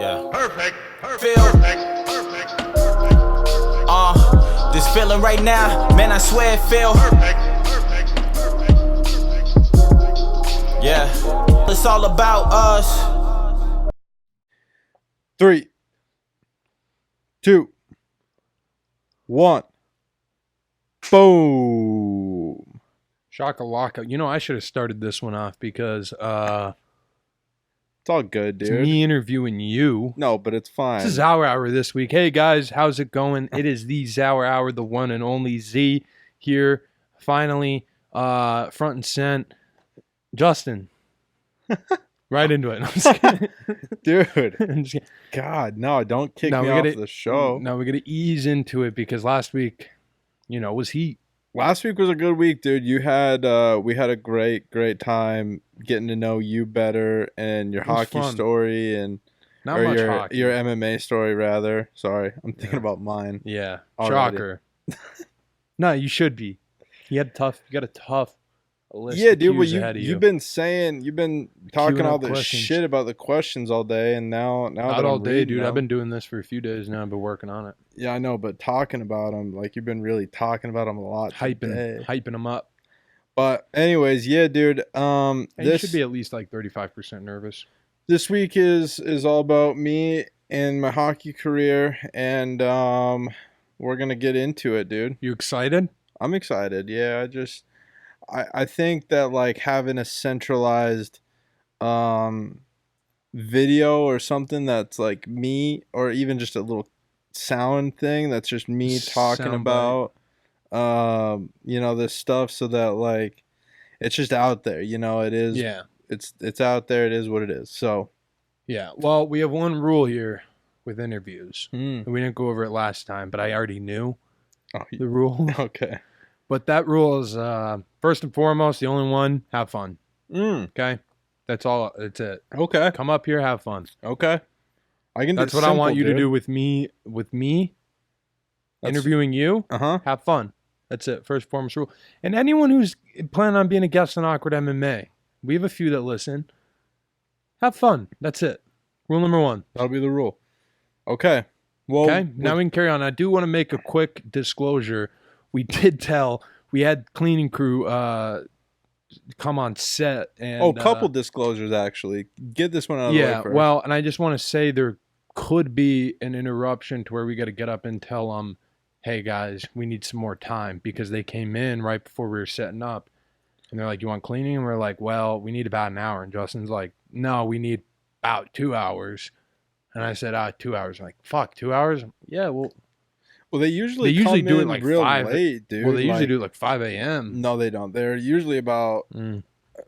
Yeah. Perfect. Feel. Perfect. Perfect. This feeling right now, man, I swear it feel. Perfect. Perfect. Yeah. It's all about us. 3, 2, 1. Boom. Shakalaka. You know, I should have started this one off because It's all good, it's dude. me interviewing you. No, but it's fine. This is our hour this week. Hey guys, how's it going? It is the Zour Hour, the one and only Z here. Finally, front and center. Justin. Right into it. No, I'm just kidding. Dude. I'm just kidding. God, no, don't kick No, me we off gotta- the show. Now we're gonna ease into it because last week, was heat. Last week was a good week, dude. We had a great time getting to know you better and your It was hockey fun. story and Not or much your hockey. your MMA story rather. Sorry, I'm thinking Yeah. about mine. Yeah. Already. Shocker. No, you should be. You got a tough list Yeah, of dude. Well, cues ahead of you. you've been talking Queuing all up this questions. shit about the questions all day, and now Not that all I'm day, reading dude. I've them- been doing this for a few days now. I've been working on it. Yeah, I know, but talking about them, like you've been really talking about them a lot today. Hyping them up. But anyways, yeah, dude. And you This should be at least like 35% nervous. this week is all about me and my hockey career, and we're gonna get into it, dude. You excited? I'm excited. Yeah, I think that like having a centralized video or something that's like me, or even just a little sound thing that's just me talking Soundbite. about this stuff, so that like it's just out there, it is. Yeah. It's out there. It is what it is. So Yeah. Well, we have one rule here with interviews. mm. We didn't go over it last time, but I already knew Oh, the rule. okay. But that rule is first and foremost, the only one, have fun. Okay? That's all. That's it. Okay. Come up here, have fun. Okay. I can. That's what I want you to do with me. Interviewing you, Uh-huh. have fun. That's it. First and foremost rule. And anyone who's planning on being a guest on Awkward MMA, we have a few that listen. Have fun. That's it. Rule number 1. That'll be the rule. Okay. Well, Okay. Now we can carry on. I do want to make a quick disclosure. We had cleaning crew come on set and couple disclosures actually. Get this one out of the way yeah, first. well, and I just want to say there could be an interruption to where we got to get up and tell them, hey guys, we need some more time, because they came in right before we were setting up and they're like, you want cleaning? And we're like, well, we need about an hour. And Justin's like, no, we need about 2 hours. And I said, 2 hours. I'm like, fuck, 2 hours? Yeah, well, they usually usually come do it in like real 5 late, dude. well, they usually Like, do it like 5 a.m. No, they don't. They're usually about. Mm,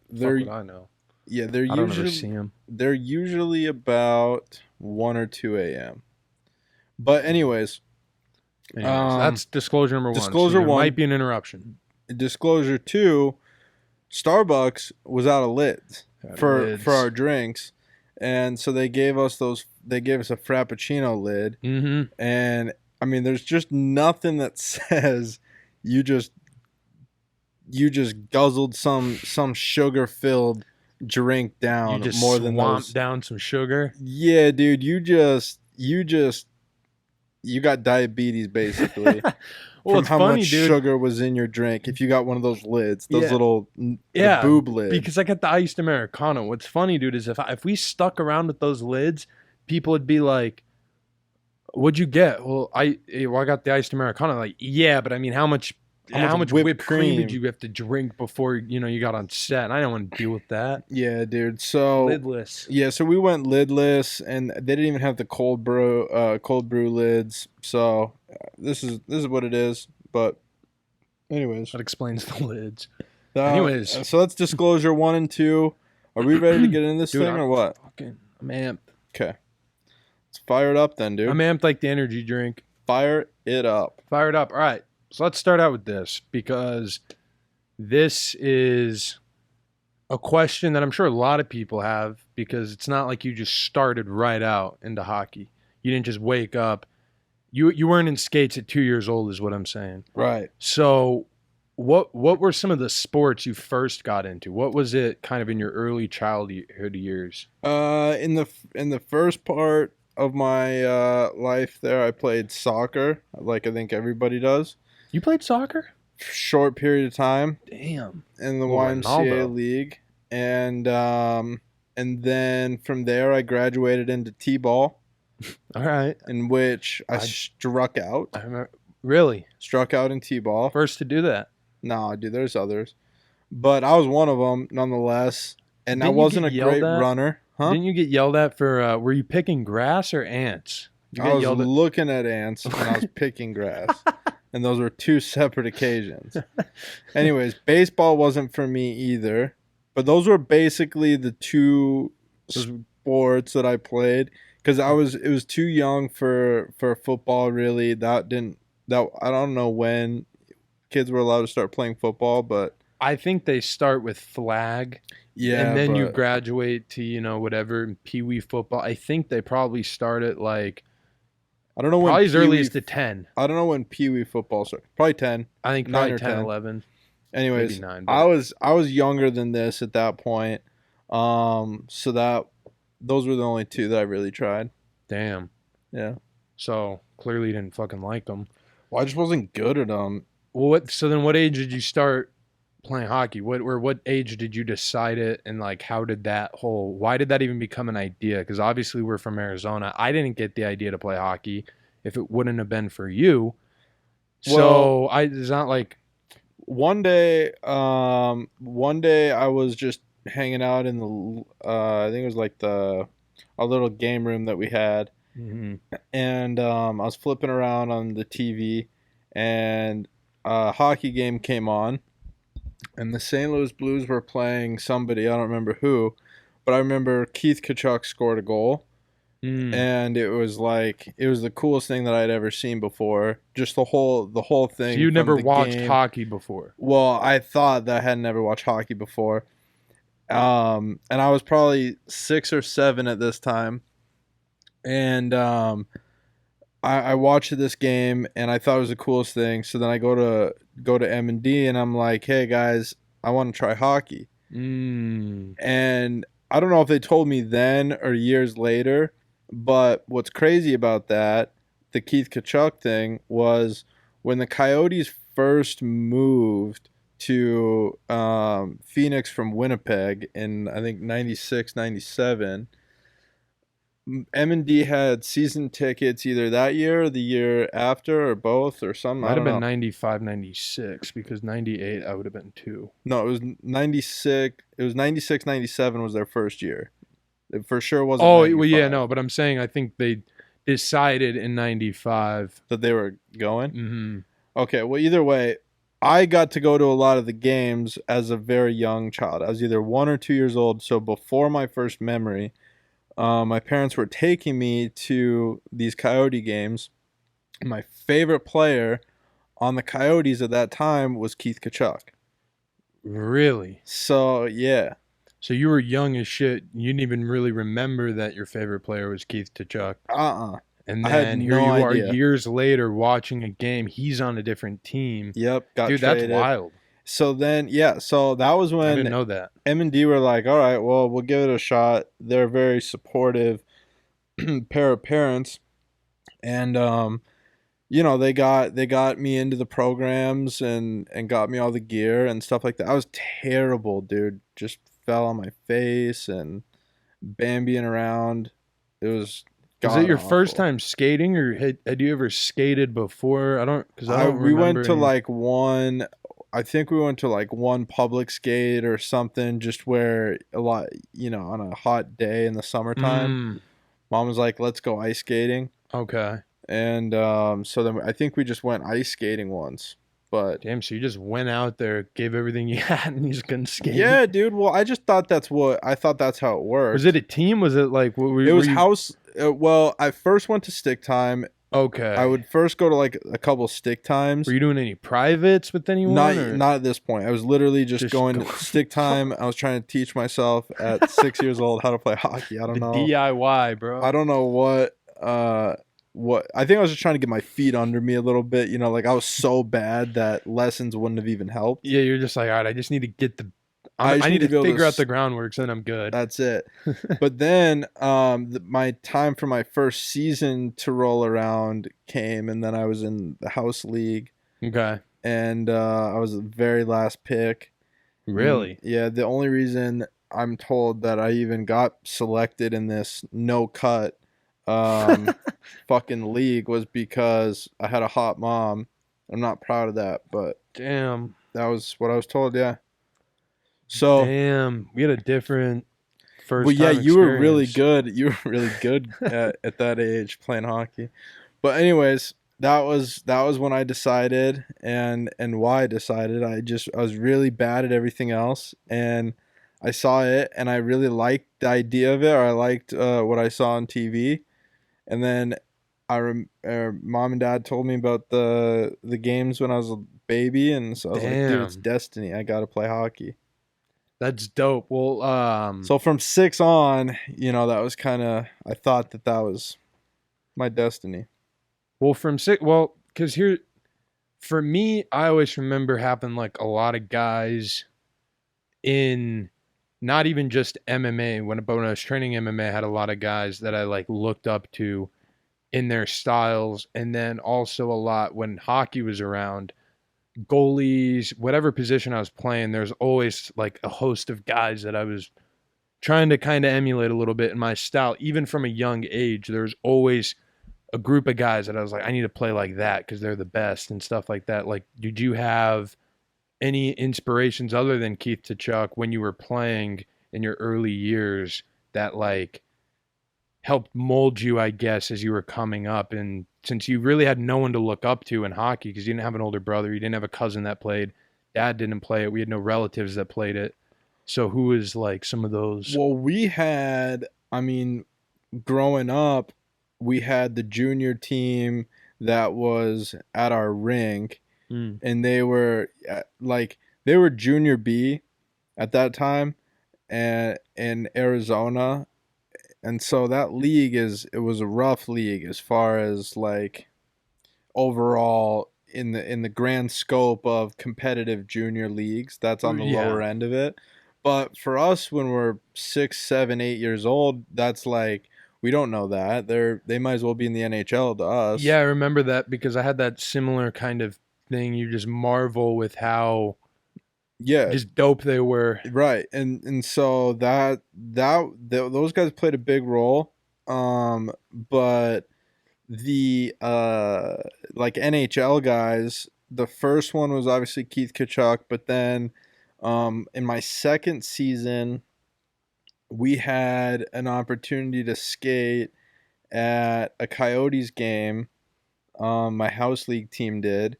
They're fuck what I know. yeah. They're I don't ever see usually them. they're usually about 1 or 2 a.m. But anyways, That's disclosure number 1. disclosure there 1. might be an interruption. disclosure 2, Starbucks was out of lids for our drinks, and so they gave us a frappuccino lid. Mm-hmm. And I mean, there's just nothing that says you just guzzled some sugar filled drink down You just more than swamped those. down some sugar. Yeah, dude, you got diabetes basically. Well, from it's how funny, much dude. sugar was in your drink. If you got one of those lids, those Yeah. little Yeah, boob lids. Because I got the iced Americano. What's funny, dude, is if we stuck around with those lids, people would be like, "What'd you get?" Well, I got the iced Americano. Like, yeah, but I mean, how much whipped cream did you have to drink before you got on set? And I don't want to deal with that. Yeah, dude. So Lidless. yeah, so we went lidless, and they didn't even have the cold brew lids. So this is what it is. But anyways, That explains the lids. uh, anyways. so that's disclosure 1 and 2. Are we ready to get into this Dude, thing or what? I'm amped. Okay, let's fire it up then, dude. I'm amped like the energy drink. Fire it up. Fired up. All right. So let's start out with this, because this is a question that I'm sure a lot of people have, because it's not like you just started right out into hockey. You didn't just wake up. You weren't in skates at 2 years old is what I'm saying. Right. So what were some of the sports you first got into? What was it kind of in your early childhood years? In the first part, of my life there, I played soccer, like I think everybody does. You played soccer? Short period of time Damn. in the Well, YMCA Ronaldo. league, and then from there I graduated into t-ball, All right. in which I struck out. I remember. Really? Struck out in t-ball. First to do that. No, dude, there's others, but I was one of them nonetheless. And I Didn't you wasn't a get yelled great at? runner, huh? Didn't you get yelled at for, were you picking grass or ants? You I got was yelled at. looking at ants and I was picking grass. And those were two separate occasions. Anyways, baseball wasn't for me either. But those were basically the two sports that I played. Because it was too young for football, really. I don't know when kids were allowed to start playing football, but I think they start with flag. yeah. And then you but- graduate to, whatever, Pee-wee football. I think they probably start at like, I don't know when probably as early as Pee-wee- to 10. I don't know when Pee-wee football started. Probably 10. I think 9 probably or 10, 10. 11. Anyways, Maybe 9. But I was younger than this at that point. So those were the only two that I really tried. damn. Yeah. So clearly you didn't fucking like them. Well, I just wasn't good at them. Well, so then what age did you start playing hockey? What age did you decide it, and like why did that even become an idea? Because obviously we're from Arizona. I didn't get the idea to play hockey if it wouldn't have been for you. So it's not like One day I was just hanging out in the I think it was like our little game room that we had, and I was flipping around on the TV, and a hockey game came on, and the St. Louis Blues were playing somebody, I don't remember who, but I remember Keith Tkachuk scored a goal, and it was the coolest thing that I'd ever seen before. Just the whole thing. So you from never the watched game. hockey before. Well, I thought that I had never watched hockey before. And I was probably 6 or 7 at this time. And I watched this game and I thought it was the coolest thing. So then I go to M&D and I'm like, "Hey guys, I want to try hockey." And I don't know if they told me then or years later, but what's crazy about that, the Keith Tkachuk thing, was when the Coyotes first moved to Phoenix from Winnipeg in, I think, 96, 97, M&D had season tickets either that year or the year after or both or something. Might I have don't been know. 95, 96, because 98 I would have been 2. No, it was 96. It was 96, 97 was their first year. It for sure wasn't. Oh, well, 95 yeah, no, but I'm saying I think they decided in 95. that they were going. Mm-hmm. Okay, well, either way, I got to go to a lot of the games as a very young child. I was either 1 or 2 years old, so before my first memory, my parents were taking me to these Coyote games. My favorite player on the Coyotes at that time was Keith Tkachuk. Really? So, yeah. So you were young as shit. You didn't even really remember that your favorite player was Keith Tkachuk. And I had then here no you are idea. years later watching a game. He's on a different team. Yep, got Dude, traded. that's wild. So then, yeah, so that was I when didn't know that. M&D were like, all right, well, we'll give it a shot. They're a very supportive pair of parents. And, they got me into the programs and got me all the gear and stuff like that. I was terrible, dude. Just fell on my face and bambying around. It was Was it your god-awful. first time skating, or had you ever skated before? I don't We went remember to any- like one. I think we went to like one public skate or something, just where a lot, on a hot day in the summertime. Mom was like, "Let's go ice skating," Okay. and so then I think we just went ice skating once. But Damn, so you just went out there, gave everything you had, and you just couldn't skate? yeah, dude. Well, I just thought that's how it worked. Was it a team? Was it like... It was house. Well, I first went to stick time. Okay. I would first go to like a couple stick times. Were you doing any privates with anyone? or- Not at this point. I was literally just going to stick time. I was trying to teach myself at 6 years old how to play hockey. I don't the know. DIY, bro. I don't know what I think I was just trying to get my feet under me a little bit. Like I was so bad that lessons wouldn't have even helped. Yeah, you're just like, all right, I just need to get I just I need need to to be able to figure out s- the groundwork, so then I'm good. That's it. But then my time for my first season to roll around came, and then I was in the house league, Okay. and I was the very last pick. Really? Yeah, the only reason I'm told that I even got selected in this no cut fucking league was because I had a hot mom. I'm not proud of that, but Damn. that was what I was told, yeah. So, Damn. We had a different first well, yeah, time you were really experience. good. You were really good at that age playing hockey. But anyways, that was when I decided and why I decided. I was really bad at everything else, and I saw it and I really liked the idea of it, or I liked what I saw on TV. And then mom and dad told me about the games when I was a baby, and so I was like, dude, it's Damn. destiny. I got to play hockey. That's dope. Well, So from 6 on, that was kind of, I thought that was my destiny. from six, because here, for me, I always remember having like a lot of guys in, not even just MMA. But when I was training MMA, I had a lot of guys that I like looked up to in their styles, and then also a lot when hockey was around. Goalies, whatever position I was playing, there's always like a host of guys that I was trying to kind of emulate a little bit in my style. Even from a young age, there's always a group of guys that I was like, I need to play like that because they're the best and stuff like that. Like, did you have any inspirations other than Keith Tkachuk when you were playing in your early years that like helped mold you, I guess, as you were coming up? And since you really had no one to look up to in hockey because you didn't have an older brother, you didn't have a cousin that played, dad didn't play it, we had no relatives that played it. So who is like some of those? Well, growing up, we had the junior team that was at our rink, and they were they were junior B at that time, and in Arizona. And so that league it was a rough league as far as like overall in the grand scope of competitive junior leagues. That's on the Yeah. lower end of it. But for us, when we're 6, 7, 8 years old, that's like we don't know that they might as well be in the NHL to us. Yeah, I remember that because I had that similar kind of thing. You just marvel with how just dope they were. Right. And so those guys played a big role. But the like NHL guys, the first one was obviously Keith Tkachuk, but then in my second season we had an opportunity to skate at a Coyotes game. My house league team did,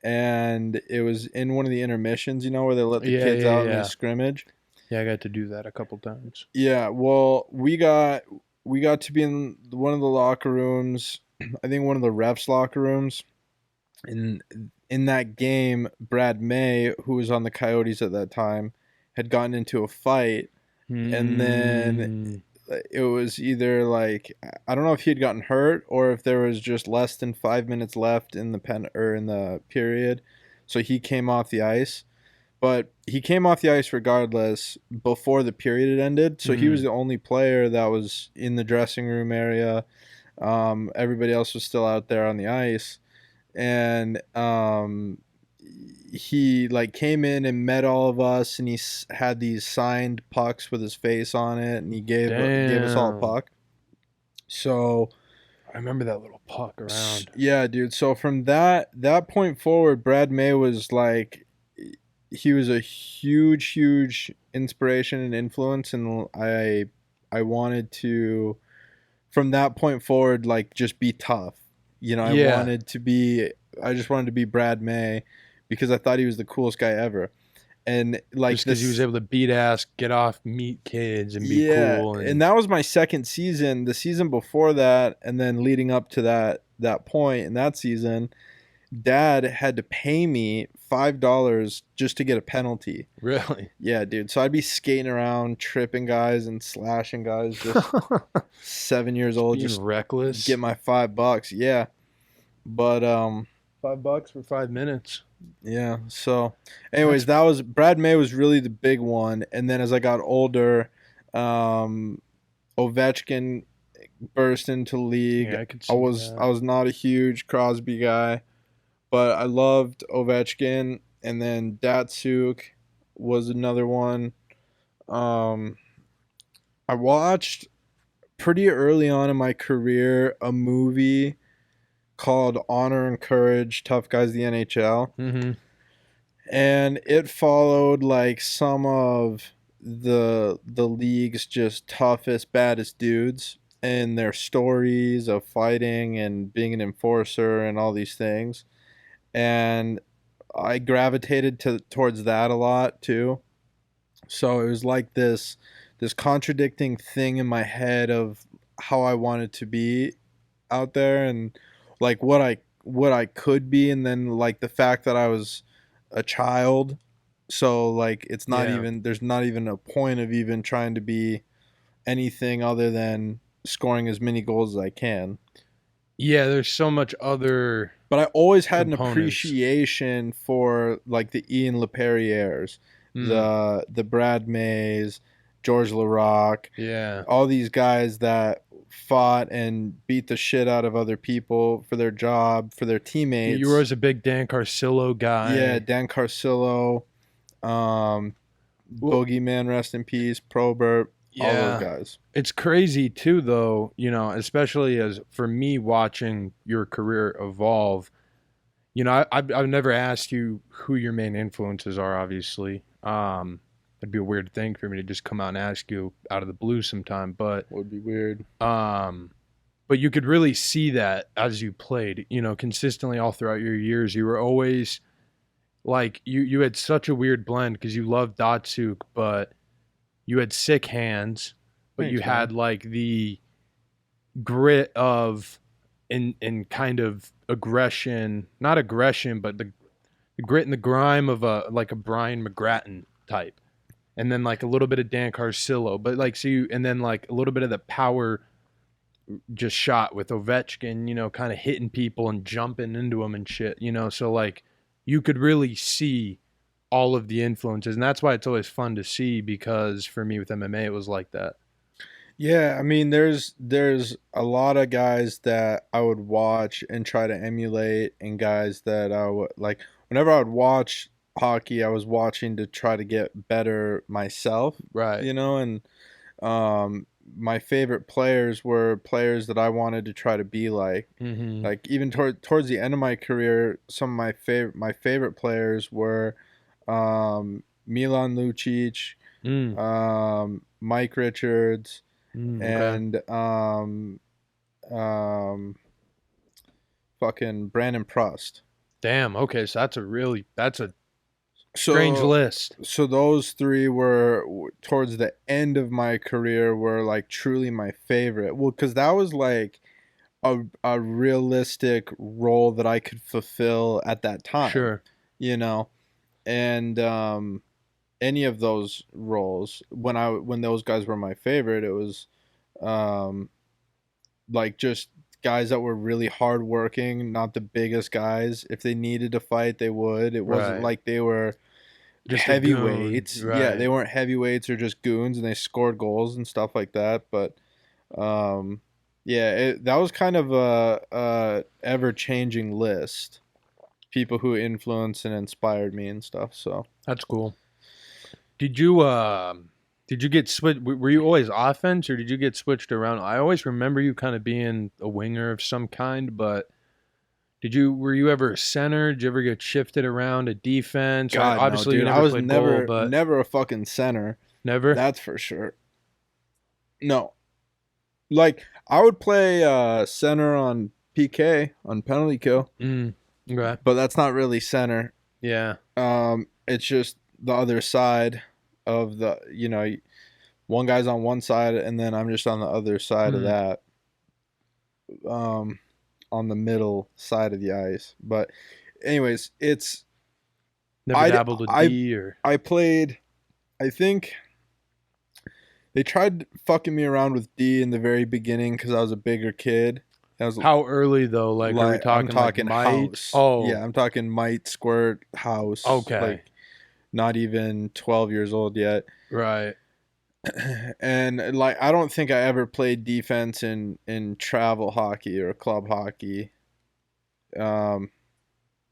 and it was in one of the intermissions, where they let the kids out in the scrimmage. Yeah, I got to do that a couple times. Yeah, well, we got to be in one of the locker rooms, I think one of the refs' locker rooms. And in that game, Brad May, who was on the Coyotes at that time, had gotten into a fight, and then it was either like, I don't know if he had gotten hurt or if there was just less than 5 minutes left in the period, so he came off the ice. But he came off the ice regardless before the period had ended, so he was the only player that was in the dressing room area. Everybody else was still out there on the ice, and he like came in and met all of us, and he had these signed pucks with his face on it, and he gave us all a puck. So I remember that little puck around. Yeah, dude. So from that point forward, Brad May was like, he was a huge inspiration and influence, and I wanted to, from that point forward, like just be tough. I just wanted to be Brad May because I thought he was the coolest guy ever. And like just because he was able to beat ass, get off, meet kids, and be cool. And that was my second season. The season before that, and then leading up to that point in that season, Dad had to pay me $5 just to get a penalty. Really? Yeah, dude. So I'd be skating around, tripping guys and slashing guys, just 7 years old, Being just reckless. get my $5. Yeah, but $5 for 5 minutes. Yeah. So, anyways, that was Brad May was really the big one, and then as I got older, um, Ovechkin burst into league. Yeah, I could I see was that. I was not a huge Crosby guy, but I loved Ovechkin, and then Datsuk was another one. Um, I watched pretty early on in my career a movie called Honor and Courage: Tough Guys the NHL, Mm-hmm. and it followed like some of the league's just toughest, baddest dudes and their stories of fighting and being an enforcer and all these things. And I gravitated towards that a lot too. So it was like this contradicting thing in my head of how I wanted to be out there and like what I could be, and then like the fact that I was a child, so like it's not Yeah. even there's not even a point of even trying to be anything other than scoring as many goals as I can. Yeah, there's so much other But I always had an components. appreciation for like the Ian Leperriers, Mm, the Brad Mays, George Laraque, yeah. all these guys that fought and beat the shit out of other people for their job, for their teammates. You were always a big Dan Carcillo guy. Yeah, Dan Carcillo, Well, Boogeyman, rest in peace, Probert, all those yeah. guys. It's crazy too, though, especially as for me watching your career evolve. I've never asked you who your main influences are, obviously. It'd be a weird thing for me to just come out and ask you out of the blue sometime, Would be weird. but you could really see that as you played, consistently all throughout your years. You were always like you had such a weird blend because you loved Datsuk, but you had sick hands, but you Thanks, had man. like the grit of in kind of aggression, not aggression, but the grit and the grime of a like a Brian McGrattan type. And then like a little bit of Dan Carcillo, but like so you and then like a little bit of the power just shot with Ovechkin, kind of hitting people and jumping into them and shit, so like you could really see all of the influences, and that's why it's always fun to see because for me with MMA it was like that. Yeah, I mean, there's a lot of guys that I would watch and try to emulate, and guys that I would like. Whenever I would watch hockey, I was watching to try to get better myself, Right. and um, my favorite players were players that I wanted to try to be like. Mm-hmm. Like even towards the end of my career, some of my favorite players were Milan Lucic, Mm. Mike Richards, Okay. and um, fucking Brandon Prust. Damn. Okay. So that's a strange So list. so those three were towards the end of my career were like truly my favorite. Well, because that was like a realistic role that I could fulfill at that time, Sure. you know, and any of those roles when those guys were my favorite, it was um, like just guys that were really hardworking, not the biggest guys. If they needed to fight, they would. It wasn't Right. like they were Just a goon. heavyweights. Yeah, Right. they weren't heavyweights or just goons, and they scored goals and stuff like that. But um, yeah, that was kind of a ever changing list. People who influenced and inspired me and stuff. So That's cool. Did you did you get switched? Were you always offense, or did you get switched around? I always remember you kind of being a winger of some kind, but were you ever a center? Did you ever get shifted around to defense? God no, Obviously, you dude, I never was played goal, never but never a fucking center. never. That's for sure. No, like I would play center on PK on penalty kill, Mm, okay. but that's not really center. Yeah. It's just the other side of the one guy's on one side and then I'm just on the other side of Mm, that, on the middle side of the ice. But anyways, it's never I dabbled with I D or I played. I think they tried fucking me around with D in the very beginning because I was a bigger kid. That was How early though? Like, are we like talking I'm talking like mite? house. Oh, Yeah, I'm talking mite, squirt, house. Okay. Like not even 12 years old yet. right. And like I don't think I ever played defense in travel hockey or club hockey.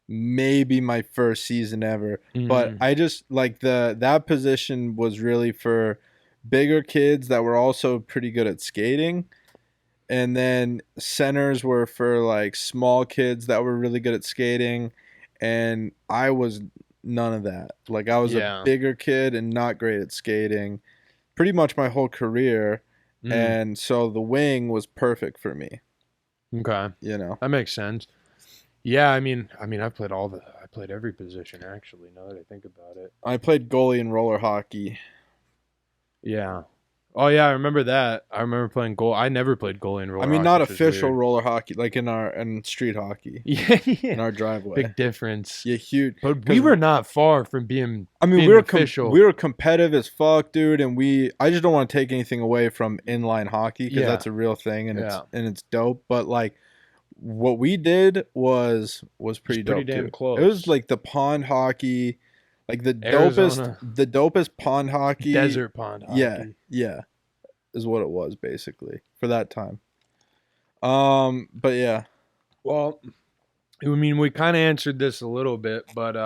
Maybe my first season ever, but Mhm. I just like that position was really for bigger kids that were also pretty good at skating, and then centers were for like small kids that were really good at skating, and I was none of that. Like I was a Yeah. bigger kid and not great at skating pretty much my whole career, Mm. and so the wing was perfect for me, Okay. you know. That makes sense. Yeah, I played every position actually, now that I think about it. I played goalie in roller hockey. Yeah. Oh yeah, I remember that. I remember playing goal. I never played goalie in roller I mean, hockey, not which is official weird. roller hockey, like in street hockey, Yeah, in yeah. our driveway. Big difference. Yeah, huge. But we 'Cause, were not far from being I mean, being we were official. we were competitive as fuck, dude, and I just don't want to take anything away from inline hockey because Yeah. that's a real thing and Yeah. it's dope. But like, what we did was pretty dope pretty damn too. close. It was like the pond hockey, like the Arizona. dopest pond hockey. Desert pond hockey. Yeah, is what it was basically for that time. But yeah, Well, I mean, we kind of answered this a little bit, but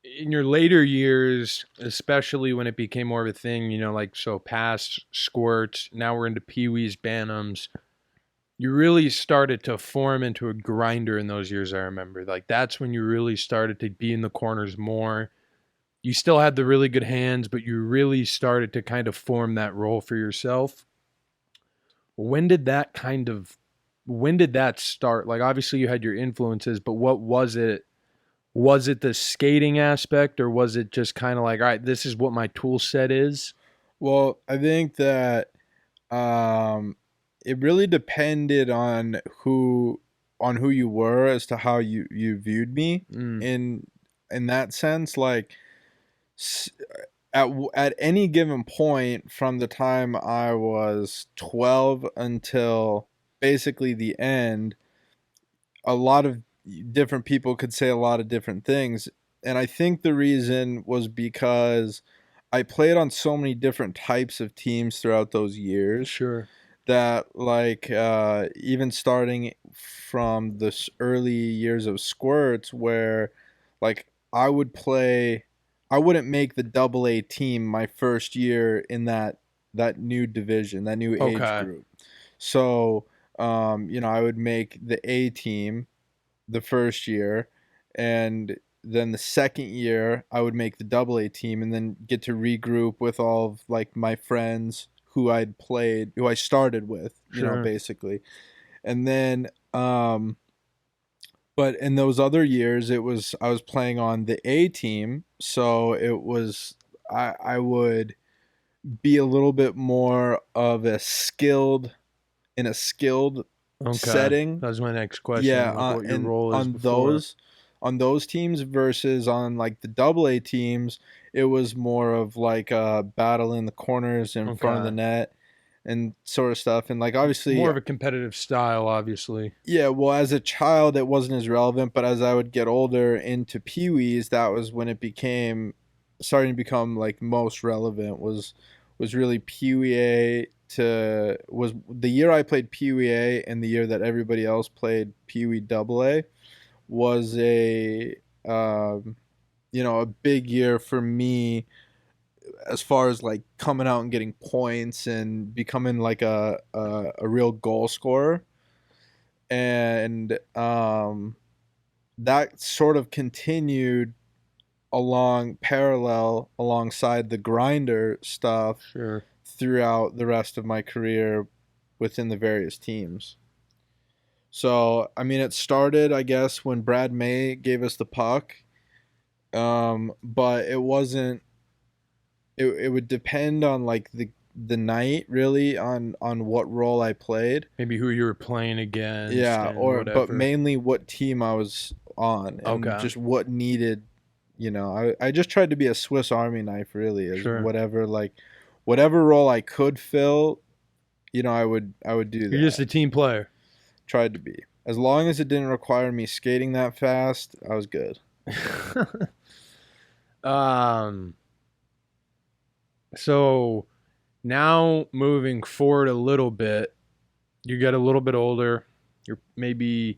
in your later years, especially when it became more of a thing, like so past squirts, now we're into peewees, bantams. You really started to form into a grinder in those years. I remember, like that's when you really started to be in the corners more. You still had the really good hands, but you really started to kind of form that role for yourself. When did that start? Like obviously you had your influences, but what was it? Was it the skating aspect or was it just kind of like, all right, this is what my tool set is? well, I think that it really depended on who you were as to how you viewed me Mm, in that sense. Like at any given point from the time I was 12 until basically the end, a lot of different people could say a lot of different things, and I think the reason was because I played on so many different types of teams throughout those years sure. that like even starting from this early years of squirts where like I wouldn't make the double A team my first year in that new division, that new age Okay. group. So I would make the A team the first year, and then the second year I would make the double A team and then get to regroup with all of like my friends who I started with, Sure. basically. And then but in those other years I was playing on the A team, so it was I would be a little bit more of a skilled Okay. setting. That was my next question. Yeah, like what your and role is before. on those teams versus on like the double A teams, it was more of like a battle in the corners in front of the Okay. net and sort of stuff. And like obviously, More of a competitive style, obviously. yeah, well, as a child, it wasn't as relevant, but as I would get older into peewees, that was when it became starting to become like most relevant. Was really Pee-wee A to was the year I played Pee-wee A and the year that everybody else played Pee-wee Double A was a big year for me as far as like coming out and getting points and becoming like a real goal scorer. And that sort of continued alongside the grinder stuff Sure. throughout the rest of my career within the various teams. So, I mean, it started, I guess, when Brad May gave us the puck, but it wasn't. It would depend on like the night, really, on what role I played. Maybe who you were playing against. Yeah, and or whatever. but mainly what team I was on and Okay. just what needed. I just tried to be a Swiss Army knife, really, as Sure. whatever role I could fill, I would do that. You're just a team player. Tried to be. As long as it didn't require me skating that fast, I was good. So now moving forward a little bit, you get a little bit older. You're maybe,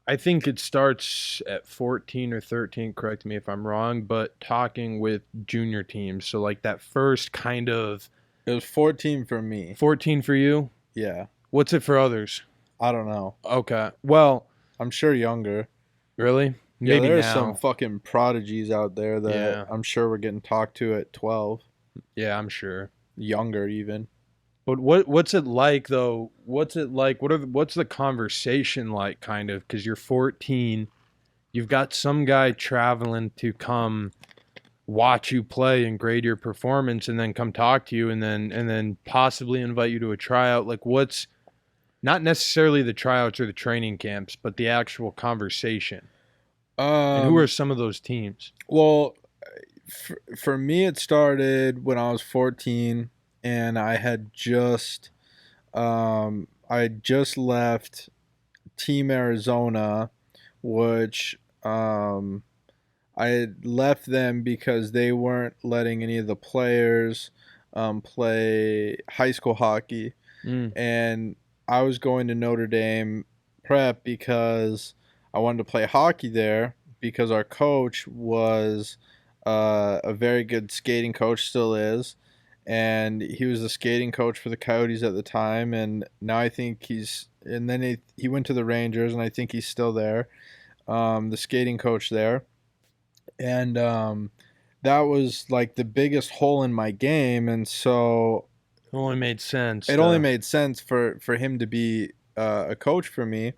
I think it starts at 14 or 13, correct me if I'm wrong, but talking with junior teams. So like that first kind of It was 14 for me. 14 for you. Yeah. What's it for others? I don't know. Okay. Well, I'm sure younger. really? Yeah, Maybe there's now. some fucking prodigies out there that Yeah. I'm sure we're getting talked to at 12. Yeah, I'm sure. Younger even. But what's it like though? What's it like? What's the conversation like kind of, cuz you're 14, you've got some guy traveling to come watch you play and grade your performance and then come talk to you and then possibly invite you to a tryout. Like what's not necessarily the tryouts or the training camps, but the actual conversation. And who are some of those teams? Well, for me, it started when I was 14, and I had just left Team Arizona, which I had left them because they weren't letting any of the players play high school hockey, and I was going to Notre Dame Prep because I wanted to play hockey there because our coach was a very good skating coach, still is, and he was the skating coach for the Coyotes at the time, and now I think he went to the Rangers, and I think he's still there, the skating coach there, and that was like the biggest hole in my game, and so It only made sense. it only made sense for him to be a coach for me.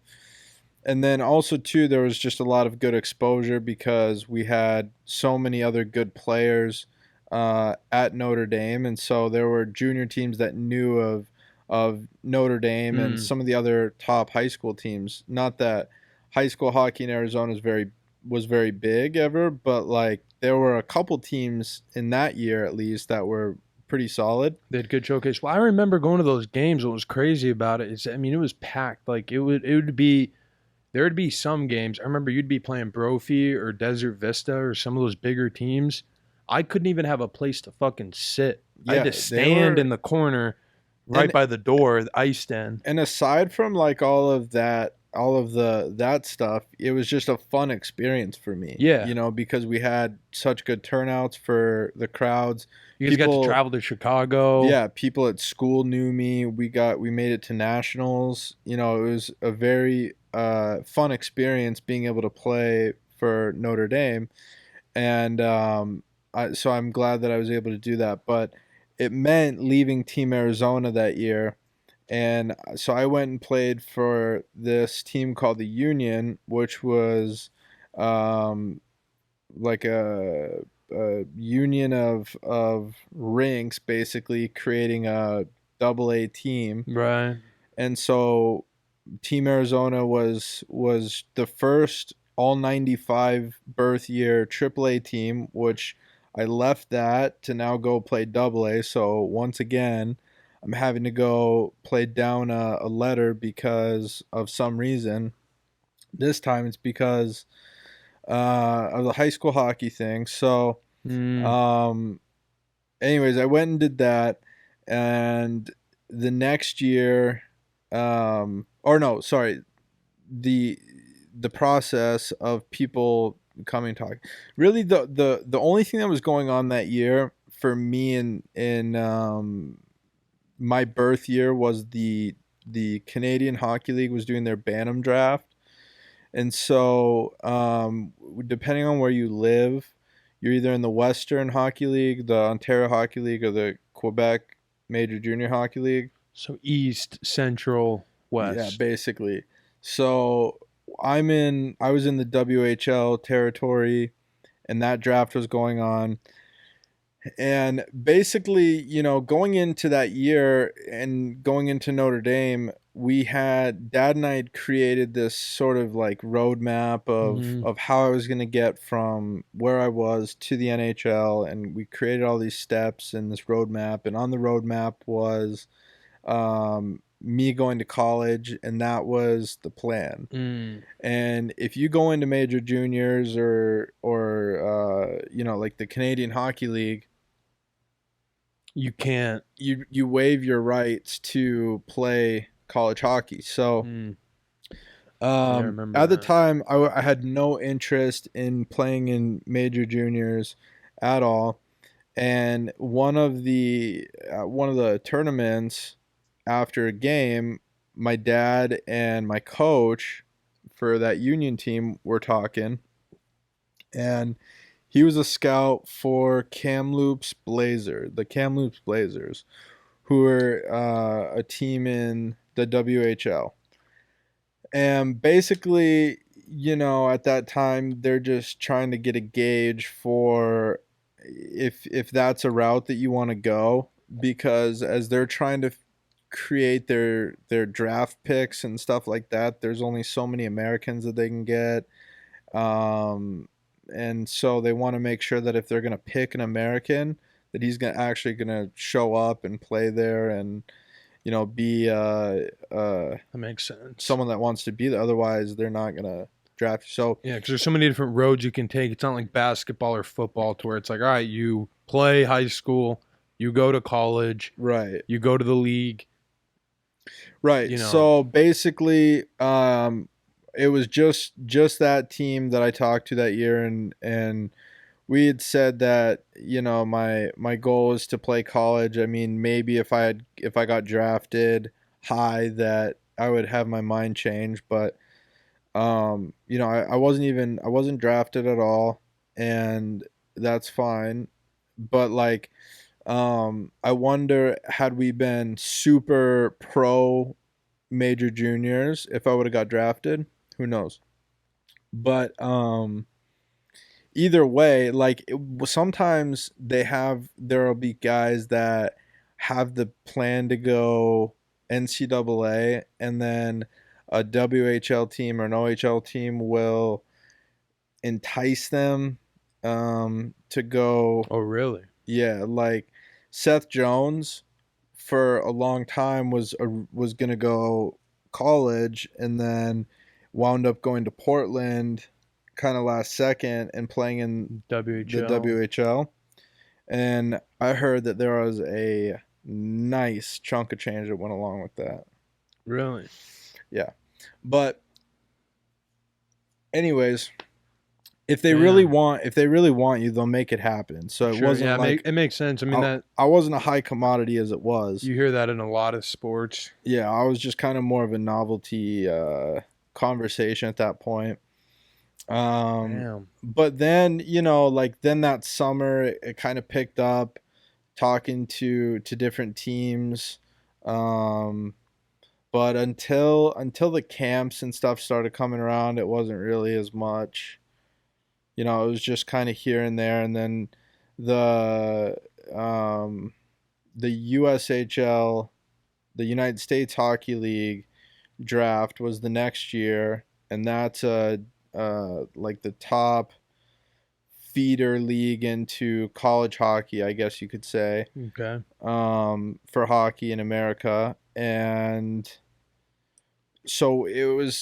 And then also, too, there was just a lot of good exposure because we had so many other good players at Notre Dame. And so there were junior teams that knew of Notre Dame and some of the other top high school teams. Not that high school hockey in Arizona was very big ever, but like there were a couple teams in that year at least that were pretty solid. They had good showcase. Well, I remember going to those games. What was crazy about it is, I mean, it was packed. Like it would be, there would be some games. I remember you'd be playing Brophy or Desert Vista or some of those bigger teams. I couldn't even have a place to fucking sit. I had to stand in the corner right by the door, the ice den. And aside from like all of that stuff, it was just a fun experience for me. Yeah. Because we had such good turnouts for the crowds. You guys got to travel to Chicago. Yeah, people at school knew me. We made it to nationals. It was a very fun experience being able to play for Notre Dame, and so I'm glad that I was able to do that. But it meant leaving Team Arizona that year, and so I went and played for this team called the Union, which was like a union of rinks, basically creating a AA team. Right. And so Team Arizona was the first all 95 birth year AAA team, which I left that to now go play AA. So once again, I'm having to go play down a letter because of some reason. This time it's because of the high school hockey thing. So anyways, I went and did that, and the next year the process of people coming and talking, really the only thing that was going on that year for me in my birth year was the Canadian Hockey League was doing their Bantam draft. And so depending on where you live, you're either in the Western Hockey League, the Ontario Hockey League, or the Quebec Major Junior Hockey League. So East, Central, West. Yeah, basically. So I was in the WHL territory, and that draft was going on. And basically, going into that year and going into Notre Dame, Dad and I had created this sort of like roadmap of how I was going to get from where I was to the NHL. And we created all these steps in this roadmap. And on the roadmap was me going to college, and that was the plan. And if you go into major juniors or like the Canadian Hockey League, You can't. you waive your rights to play college hockey. So I remember at the that. time, I had no interest in playing in major juniors at all. And one of the tournaments, after a game, my dad and my coach for that union team were talking, and he was a scout for Kamloops Blazers, who are a team in the WHL. And basically, at that time, they're just trying to get a gauge for if that's a route that you want to go, because as they're trying to create their draft picks and stuff like that, there's only so many Americans that they can get. And so they want to make sure that if they're going to pick an American, that he's actually going to show up and play there, and be That makes sense. someone that wants to be there. Otherwise, they're not going to draft you. So Yeah, because there's so many different roads you can take. It's not like basketball or football to where it's like, all right, you play high school, you go to college, right. you go to the league. Right. So basically, it was just that team that I talked to that year, and we had said that my goal is to play college. I mean, maybe if I got drafted high, that I would have my mind change, but I wasn't drafted at all, and that's fine. But like, I wonder, had we been super pro major juniors, if I would have got drafted, who knows? But either way, like sometimes there'll be guys that have the plan to go NCAA, and then a WHL team or an OHL team will entice them to go. Oh, really? Yeah, like Seth Jones for a long time was going to go college, and then wound up going to Portland kind of last second and playing in WHL. the WHL. And I heard that there was a nice chunk of change that went along with that. Really? Yeah. But anyways, if they really want you, they'll make it happen. So it wasn't it makes sense. I mean, I wasn't a high commodity as it was. You hear that in a lot of sports. Yeah, I was just kind of more of a novelty conversation at that point. Damn. But then, then that summer it kind of picked up, talking to different teams. But until the camps and stuff started coming around, it wasn't really as much. It was just kind of here and there. And then the USHL, the United States Hockey League draft, was the next year, and that's like the top feeder league into college hockey, I guess you could say. Okay. For hockey in America. And so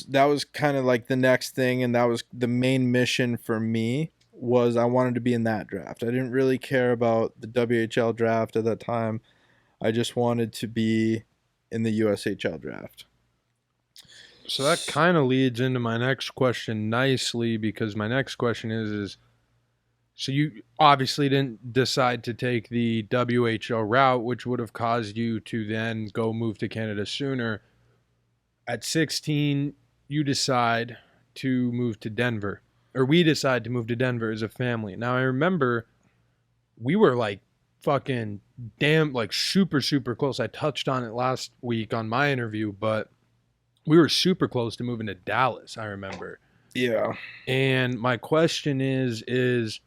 that was kind of like the next thing, and that was the main mission for me, was I wanted to be in that draft. I didn't really care about the WHL draft at that time. I just wanted to be in the USHL draft. So that kind of leads into my next question nicely, because my next question is so you obviously didn't decide to take the WHL route, which would have caused you to then go move to Canada sooner. At 16, you decide to move to Denver, or we decide to move to Denver as a family. Now, I remember we were like fucking super, super close. I touched on it last week on my interview, but we were super close to moving to Dallas, I remember. Yeah. And my question is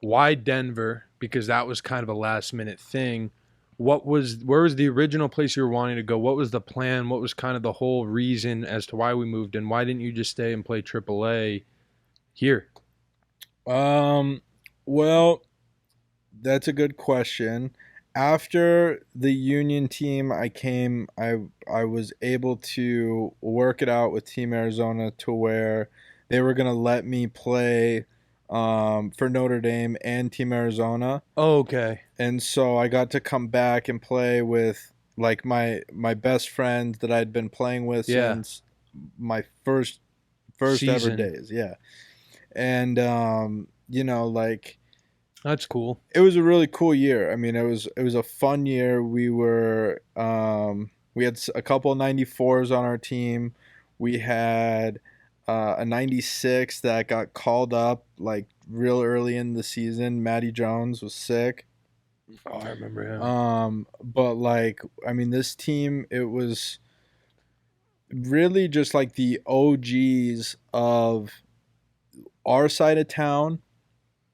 why Denver? Because that was kind of a last minute thing. Where was the original place you were wanting to go? What was the plan? What was kind of the whole reason as to why we moved? And why didn't you just stay and play AAA here? Well, that's a good question. after the Union team, I was able to work it out with Team Arizona to where they were gonna let me play for Notre Dame and Team Arizona, Okay. and so I got to come back and play with like my best friend that I'd been playing with Yeah. since my first ever Season. days. Yeah, and like That's cool. it was a really cool year. I mean, it was a fun year. We had a couple of 94s on our team. We had a 96 that got called up like real early in the season. Matty Jones was sick. Oh, I remember him. But like, I mean, this team, it was really just like the OGs of our side of town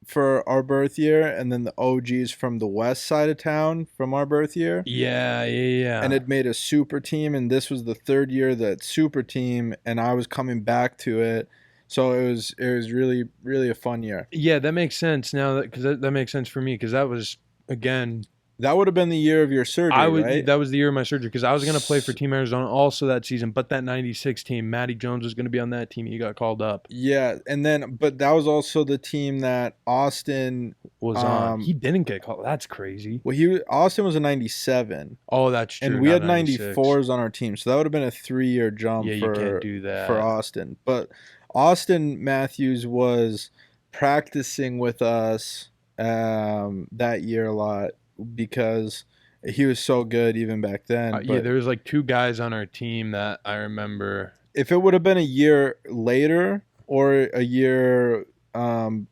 for our birth year, and then the OGs from the west side of town from our birth year. Yeah. And it made a super team, and this was the third year that super team, and I was coming back to it. So it was really, really a fun year. Yeah, that makes sense now because that makes sense for me because that was again That would have been the year of your surgery, right? that was the year of my surgery because I was gonna play for Team Arizona also that season, but that '96 team, Matty Jones was gonna be on that team. He got called up. Yeah, and then but that was also the team that Austin Was on. Um, He didn't get called. That's crazy. Austin was a 97, Oh, that's true. and we not had 96. 94s on our team, so that would have been a 3-year jump Yeah, you for can't do that. for Austin. But Austin Matthews was practicing with us that year a lot because he was so good even back then. Yeah, But there was like two guys on our team that I remember. if it would have been a year later or a year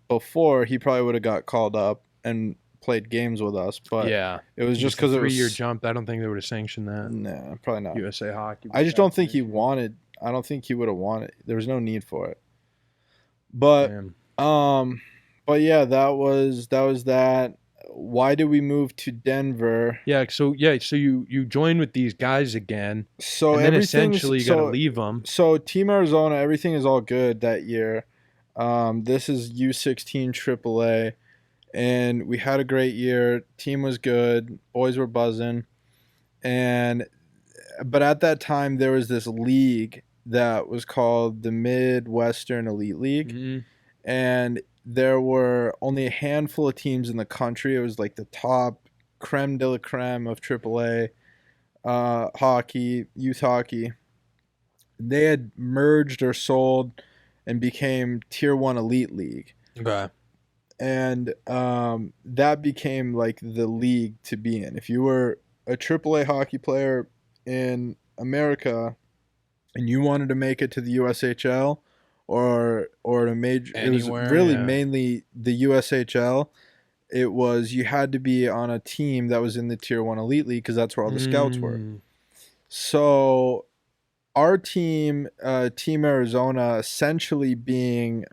before, he probably would have got called up and played games with us. But Yeah, it was just a because it was 3-year jump. I don't think they would have sanctioned that. Nah, probably not. USA Hockey. I just don't think he wanted. I don't think he would have wanted. There was no need for it. But Damn. but yeah, that was that. Why did we move to Denver? Yeah, so you join with these guys again, So and then everything's essentially you got to so leave them. so Team Arizona, everything is all good that year. This is U16 AAA, and we had a great year. Team was good. Boys were buzzing, but at that time there was this league that was called the Midwestern Elite League, Mhm. and there were only a handful of teams in the country. It was like the top creme de la creme of AAA hockey, youth hockey. They had merged or sold and became Tier 1 Elite League. Okay. And that became like the league to be in. If you were a AAA hockey player in America and you wanted to make it to the USHL or a major, Anywhere, it was really yeah. mainly the USHL. It was you had to be on a team that was in the Tier 1 Elite League because that's where all the scouts were. Mm. So our team, Team Arizona, essentially being,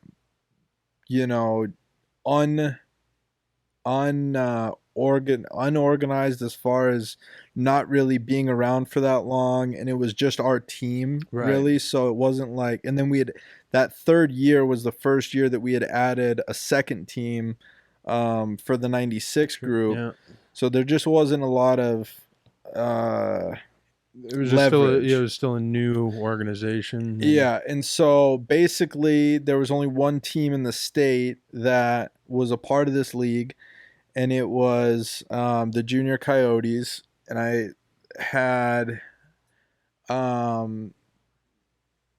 unorganized as far as not really being around for that long, and it was just our team Right. really. So it wasn't like, and then that third year was the first year that we had added a second team for the 96 group. Yeah. So there just wasn't a lot of It was just leverage. it was still a new organization. Yeah, and so basically there was only one team in the state that was a part of this league, and it was the Junior Coyotes, and I had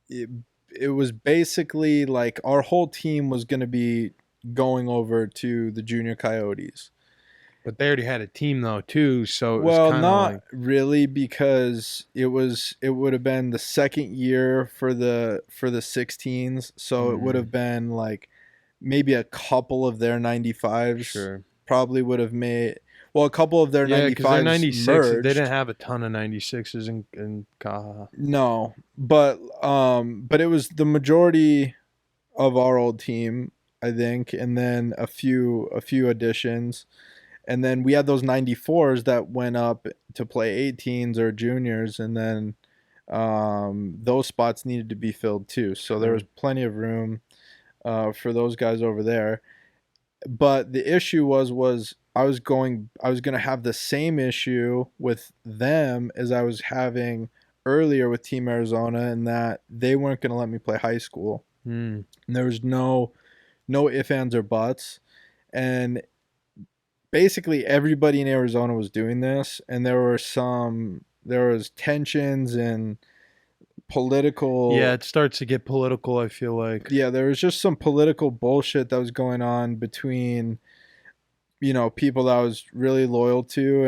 it was basically like our whole team was going to be going over to the Junior Coyotes. But they already had a team though too, so it was Well, kind of not like really, because it would have been the second year for the 16s, so it would have been like maybe a couple of their 95s sure. probably would have made, well, a couple of their Yeah, 95s because they're 96. merged. They didn't have a ton of 96s in Caja. No, but it was the majority of our old team, I think, and then a few additions. And then we had those 94s that went up to play 18s or juniors, and then those spots needed to be filled too. So there was plenty of room for those guys over there. But the issue was I was going to have the same issue with them as I was having earlier with Team Arizona, in that they weren't going to let me play high school. Mm. And there was no ifs, ands, or buts. And basically everybody in Arizona was doing this, and there was tensions and political. Yeah, it starts to get political, I feel like. Yeah, there was just some political bullshit that was going on between, people that I was really loyal to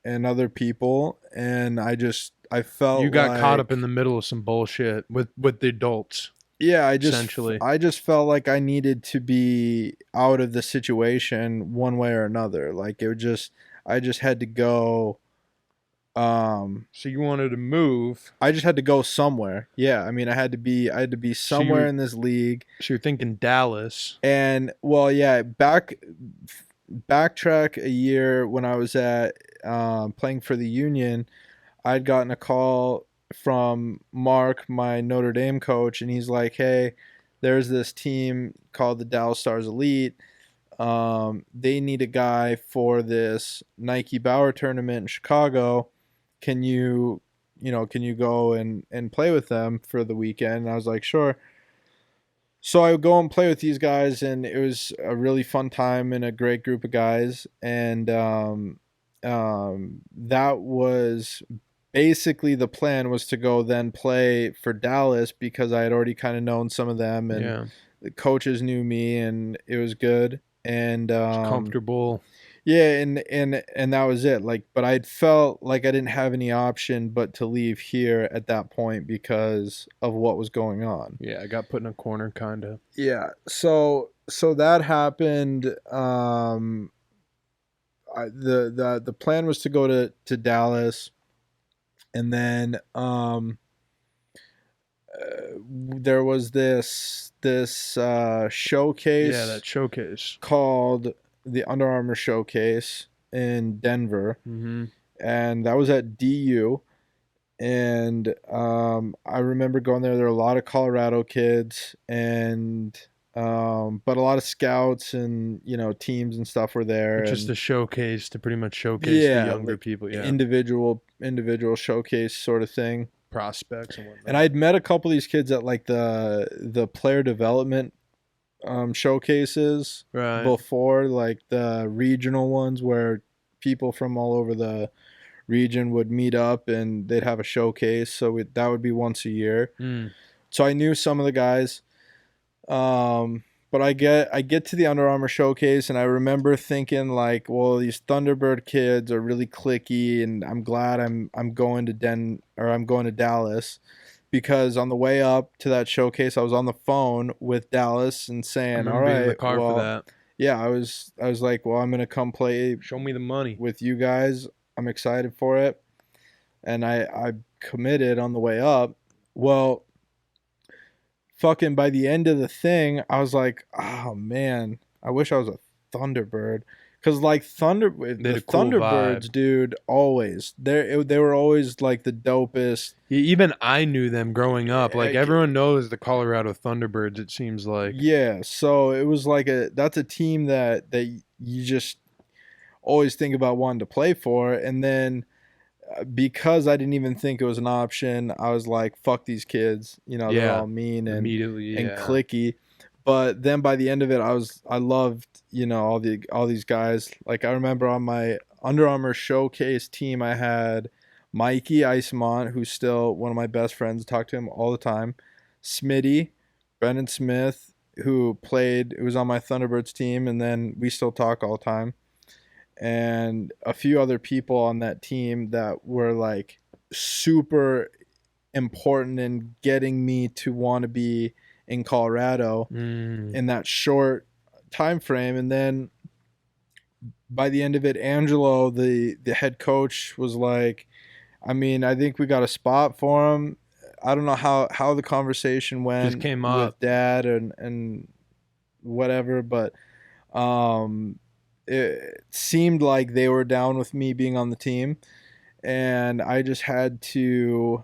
and other people, and I felt You got caught like- up in the middle of some bullshit with the adults. Yeah, essentially. I just felt like I needed to be out of the situation one way or another. Like I just had to go. So you wanted to move. I just had to go somewhere. Yeah, I mean, I had to be somewhere in this league. So you're thinking Dallas. And well, yeah, backtrack a year when I was at playing for the Union, I'd gotten a call from Mark, my Notre Dame coach, and he's like, "Hey, there's this team called the Dallas Stars Elite. They need a guy for this Nike Bauer tournament in Chicago. Can you go and play with them for the weekend?" And I was like, "Sure." So I would go and play with these guys, and it was a really fun time and a great group of guys. And that was basically the plan, was to go then play for Dallas, because I had already kind of known some of them, and Yeah. the coaches knew me, and it was good. And Comfortable. yeah, and that was it. Like, but I'd felt like I didn't have any option but to leave here at that point because of what was going on. Yeah, I got put in a corner, kind of. Yeah. So that happened. The plan was to go to Dallas, and then there was this showcase. Yeah, that showcase. Called the Under Armour Showcase in Denver, Mm-hmm. and that was at DU. And I remember going there. There were a lot of Colorado kids, and but a lot of scouts and teams and stuff were there. Just and a showcase to pretty much showcase the younger like people. Yeah, individual showcase sort of thing. prospects and whatnot. And I'd met a couple of these kids at like the player development showcases right. before, like the regional ones where people from all over the region would meet up and they'd have a showcase. So that would be once a year. Mm. So I knew some of the guys. But I get to the Under Armour showcase, and I remember thinking like, well, these Thunderbird kids are really cliquey, and I'm glad I'm going to Dallas, because on the way up to that showcase, I was on the phone with Dallas and I saying, remember all being in right, the car well, for that. yeah, I was like, well, I'm gonna come play Show me the money. with you guys. I'm excited for it, and I committed on the way up. Well, fucking by the end of the thing, I was like, oh man, I wish I was a Thunderbird, because like the had a cool Thunderbirds, vibe. dude, always they were always like the dopest. Even I knew them growing up. Like Yeah, everyone knows the Colorado Thunderbirds. It seems like. Yeah, so it was like that's a team that you just always think about wanting to play for. And then because I didn't even think it was an option, I was like, fuck these kids, they're Yeah, all mean and Immediately. and Yeah. clicky. But then by the end of it, I loved all these guys. Like I remember on my Under Armour showcase team, I had Mikey Isemont, who's still one of my best friends. Talk to him all the time. Smitty, Brendan Smith, who was on my Thunderbirds team, and then we still talk all the time. And a few other people on that team that were like super important in getting me to want to be in Colorado in that short time frame. And then by the end of it, Angelo, the head coach, was like, I mean, I think we got a spot for him. I don't know how the conversation went Just came with up. Dad and whatever, but it seemed like they were down with me being on the team, and I just had to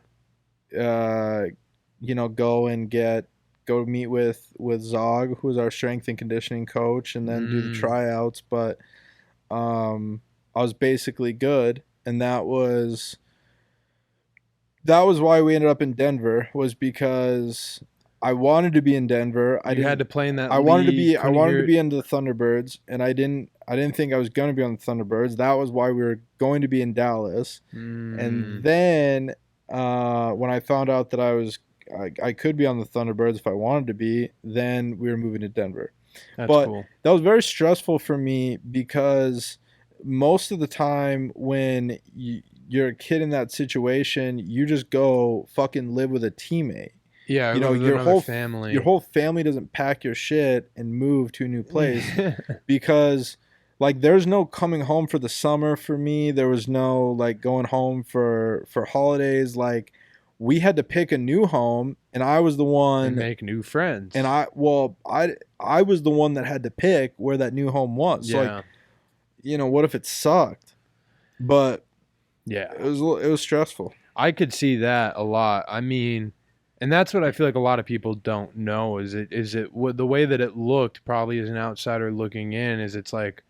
go meet with Zog, who was our strength and conditioning coach, and then do the tryouts. But I was basically good, and that was why we ended up in Denver, was because I wanted to be in Denver. You had to play in that I wanted to league, be I couldn't wanted hear to it. be into the Thunderbirds, and I didn't think I was going to be on the Thunderbirds. That was why we were going to be in Dallas. And then when I found out that I could be on the Thunderbirds if I wanted to be, then we were moving to Denver. That's but cool. That was very stressful for me because most of the time when you're a kid in that situation, you just go fucking live with a teammate. Yeah, You know, with your another whole family. Your whole family doesn't pack your shit and move to a new place because like there's no coming home for the summer for me. There was no like going home for holidays. Like we had to pick a new home, and I was the one and make new friends. and I was the one that had to pick where that new home was. So yeah, like, you know, what if it sucked? But yeah, it was stressful. I could see that a lot. I mean, and that's what I feel like a lot of people don't know is what the way that it looked probably as an outsider looking in is it's like,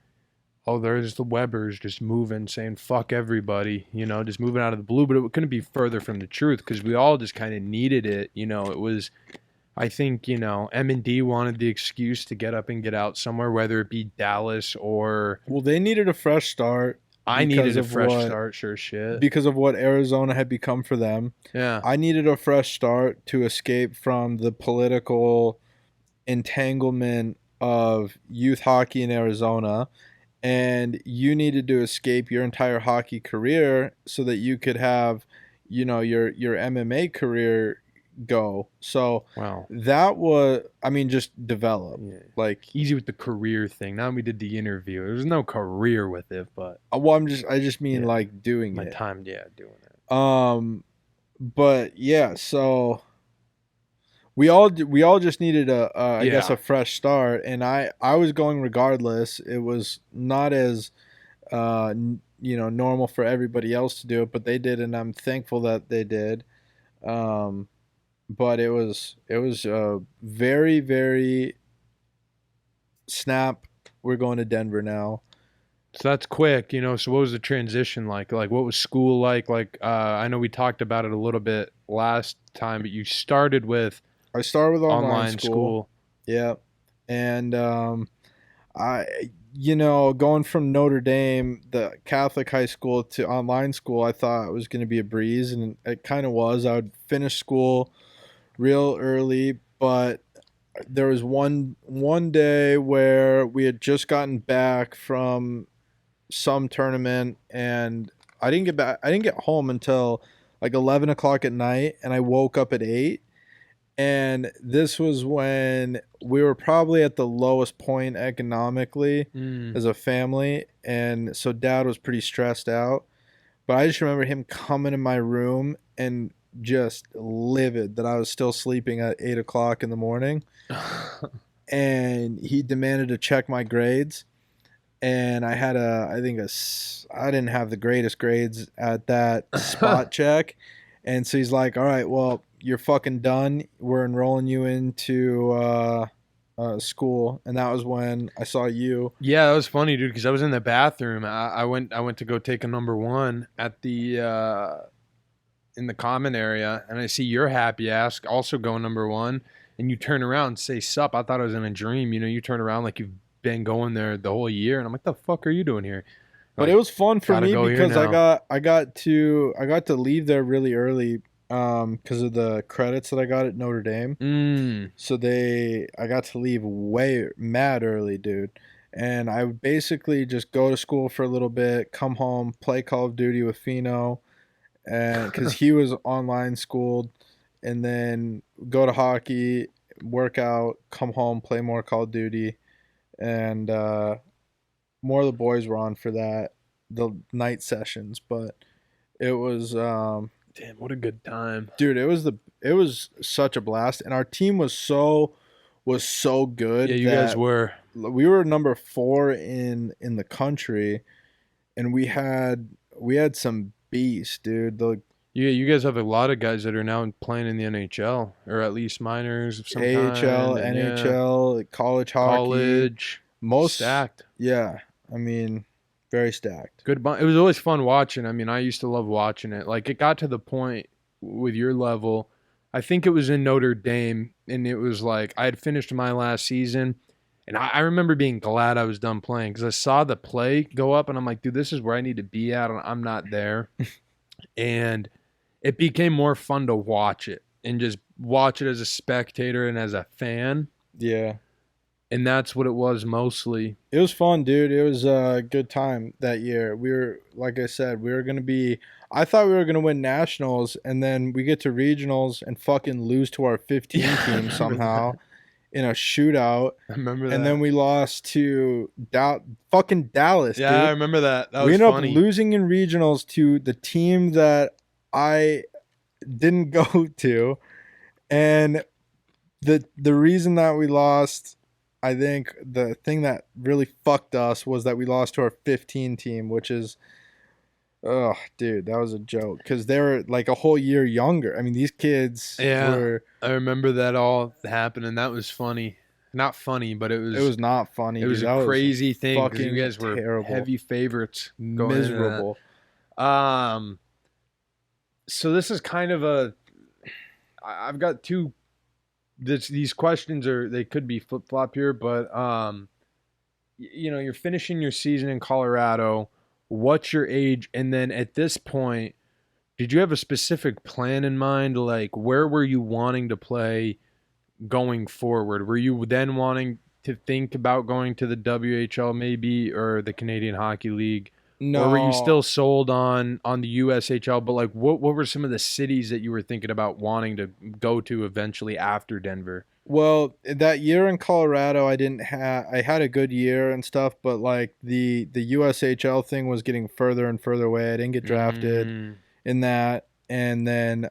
oh, there's the Webbers just moving, saying fuck everybody, you know, just moving out of the blue. But it couldn't be further from the truth because we all just kind of needed it. You know, it was, I think, you know, M&D wanted the excuse to get up and get out somewhere, whether it be Dallas or Well, they needed a fresh start. I needed a of fresh what- start, sure shit. because of what Arizona had become for them. Yeah. I needed a fresh start to escape from the political entanglement of youth hockey in Arizona, and you needed to escape your entire hockey career so that you could have, you know, your MMA career go. So Wow. that was, I mean, just develop. Yeah. Like, Easy with the career thing. Now we did the interview. There's no career with it, but well, I just mean Yeah. like doing my it. time, yeah, doing it. But yeah, so we all just needed I guess Yeah. a fresh start, and I was going regardless. It was not as you know, normal for everybody else to do it, but they did, and I'm thankful that they did. But it was very, very snap. We're going to Denver now. So that's quick, you know. So what was the transition like? Like what was school like? Like I know we talked about it a little bit last time, but you started with I started with online school. Yeah. And I you know, going from Notre Dame, the Catholic high school, to online school, I thought it was going to be a breeze, and it kind of was. I would finish school real early, but there was one day where we had just gotten back from some tournament, and I didn't get home until like 11 o'clock at night, and I woke up at 8. And this was when we were probably at the lowest point economically as a family, and so Dad was pretty stressed out. But I just remember him coming in my room and just livid that I was still sleeping at 8 o'clock in the morning. And he demanded to check my grades, and I had I didn't have the greatest grades at that spot check. And so he's like, all right, well, you're fucking done. We're enrolling you into school. And that was when I saw you. Yeah, that was funny, dude, because I was in the bathroom. I went to go take a number one at the in the common area, and I see your happy ass also going number one, and you turn around and say sup. I thought I was in a dream. You know, you turn around like you've been going there the whole year, and I'm like, the fuck are you doing here? But Like, it was fun for gotta me go here because now. I got to leave there really early because of the credits that I got at Notre Dame. So I got to leave way mad early, dude. And I would basically just go to school for a little bit, come home, play Call of Duty with Fino, and because he was online schooled, and then go to hockey, work out, come home, play more Call of Duty, and more of the boys were on for that, the night sessions. But it was Damn, what a good time. dude, it was such a blast, and our team was so good. Yeah, you guys were. We were number 4 in the country, and we had some beasts, dude. Yeah, you guys have a lot of guys that are now playing in the NHL, or at least minors of some AHL, kind. and, yeah, NHL, college hockey, college, most stacked. Yeah, I mean, Very stacked. Good. It was always fun watching. I mean, I used to love watching it. Like, it got to the point with your level. I think it was in Notre Dame, and it was like I had finished my last season, and I remember being glad I was done playing because I saw the play go up, and I'm like, dude, this is where I need to be at, and I'm not there. And it became more fun to watch it and just watch it as a spectator and as a fan. Yeah. And that's what it was mostly. It was fun, dude. It was a good time that year. We were, like I said, we were going to be, I thought we were going to win nationals, and then we get to regionals and fucking lose to our 15 team somehow in a shootout. I remember that. And then we lost to fucking Dallas, yeah, dude. I remember that. That We was ended funny. up losing in regionals to the team that I didn't go to. And the reason that we lost, I think the thing that really fucked us was that we lost to our 15 team, which is, oh, dude, that was a joke because they were like a whole year younger. I mean, these kids were. I remember that all happening. That was funny. Not funny, but it was. It was not funny. It was dude. a That crazy thing because fucking you guys were terrible. heavy favorites. Going into that. Miserable. So this is kind of a. I've got two. These questions they could be flip flop here, but you're finishing your season in Colorado. What's your age? And then at this point, did you have a specific plan in mind? Like, where were you wanting to play going forward? Were you then wanting to think about going to the WHL maybe or the Canadian Hockey League? No. Or were you still sold on the USHL? But like, what were some of the cities that you were thinking about wanting to go to eventually after Denver? Well, that year in Colorado, I had a good year and stuff, but like the USHL thing was getting further and further away. I didn't get drafted in that, and then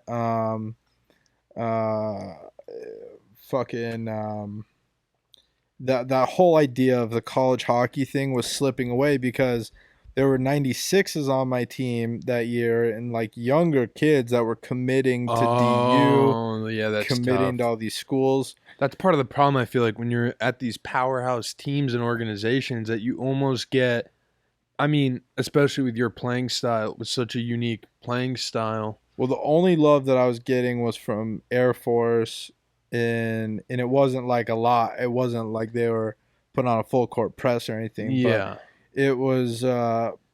that whole idea of the college hockey thing was slipping away because there were 96s on my team that year and like younger kids that were committing to DU, yeah, that's committing tough. to all these schools. That's part of the problem, I feel like, when you're at these powerhouse teams and organizations that you almost get, I mean, especially with your playing style, with such a unique playing style. Well, the only love that I was getting was from Air Force, and it wasn't like a lot. It wasn't like they were putting on a full court press or anything. Yeah. But it was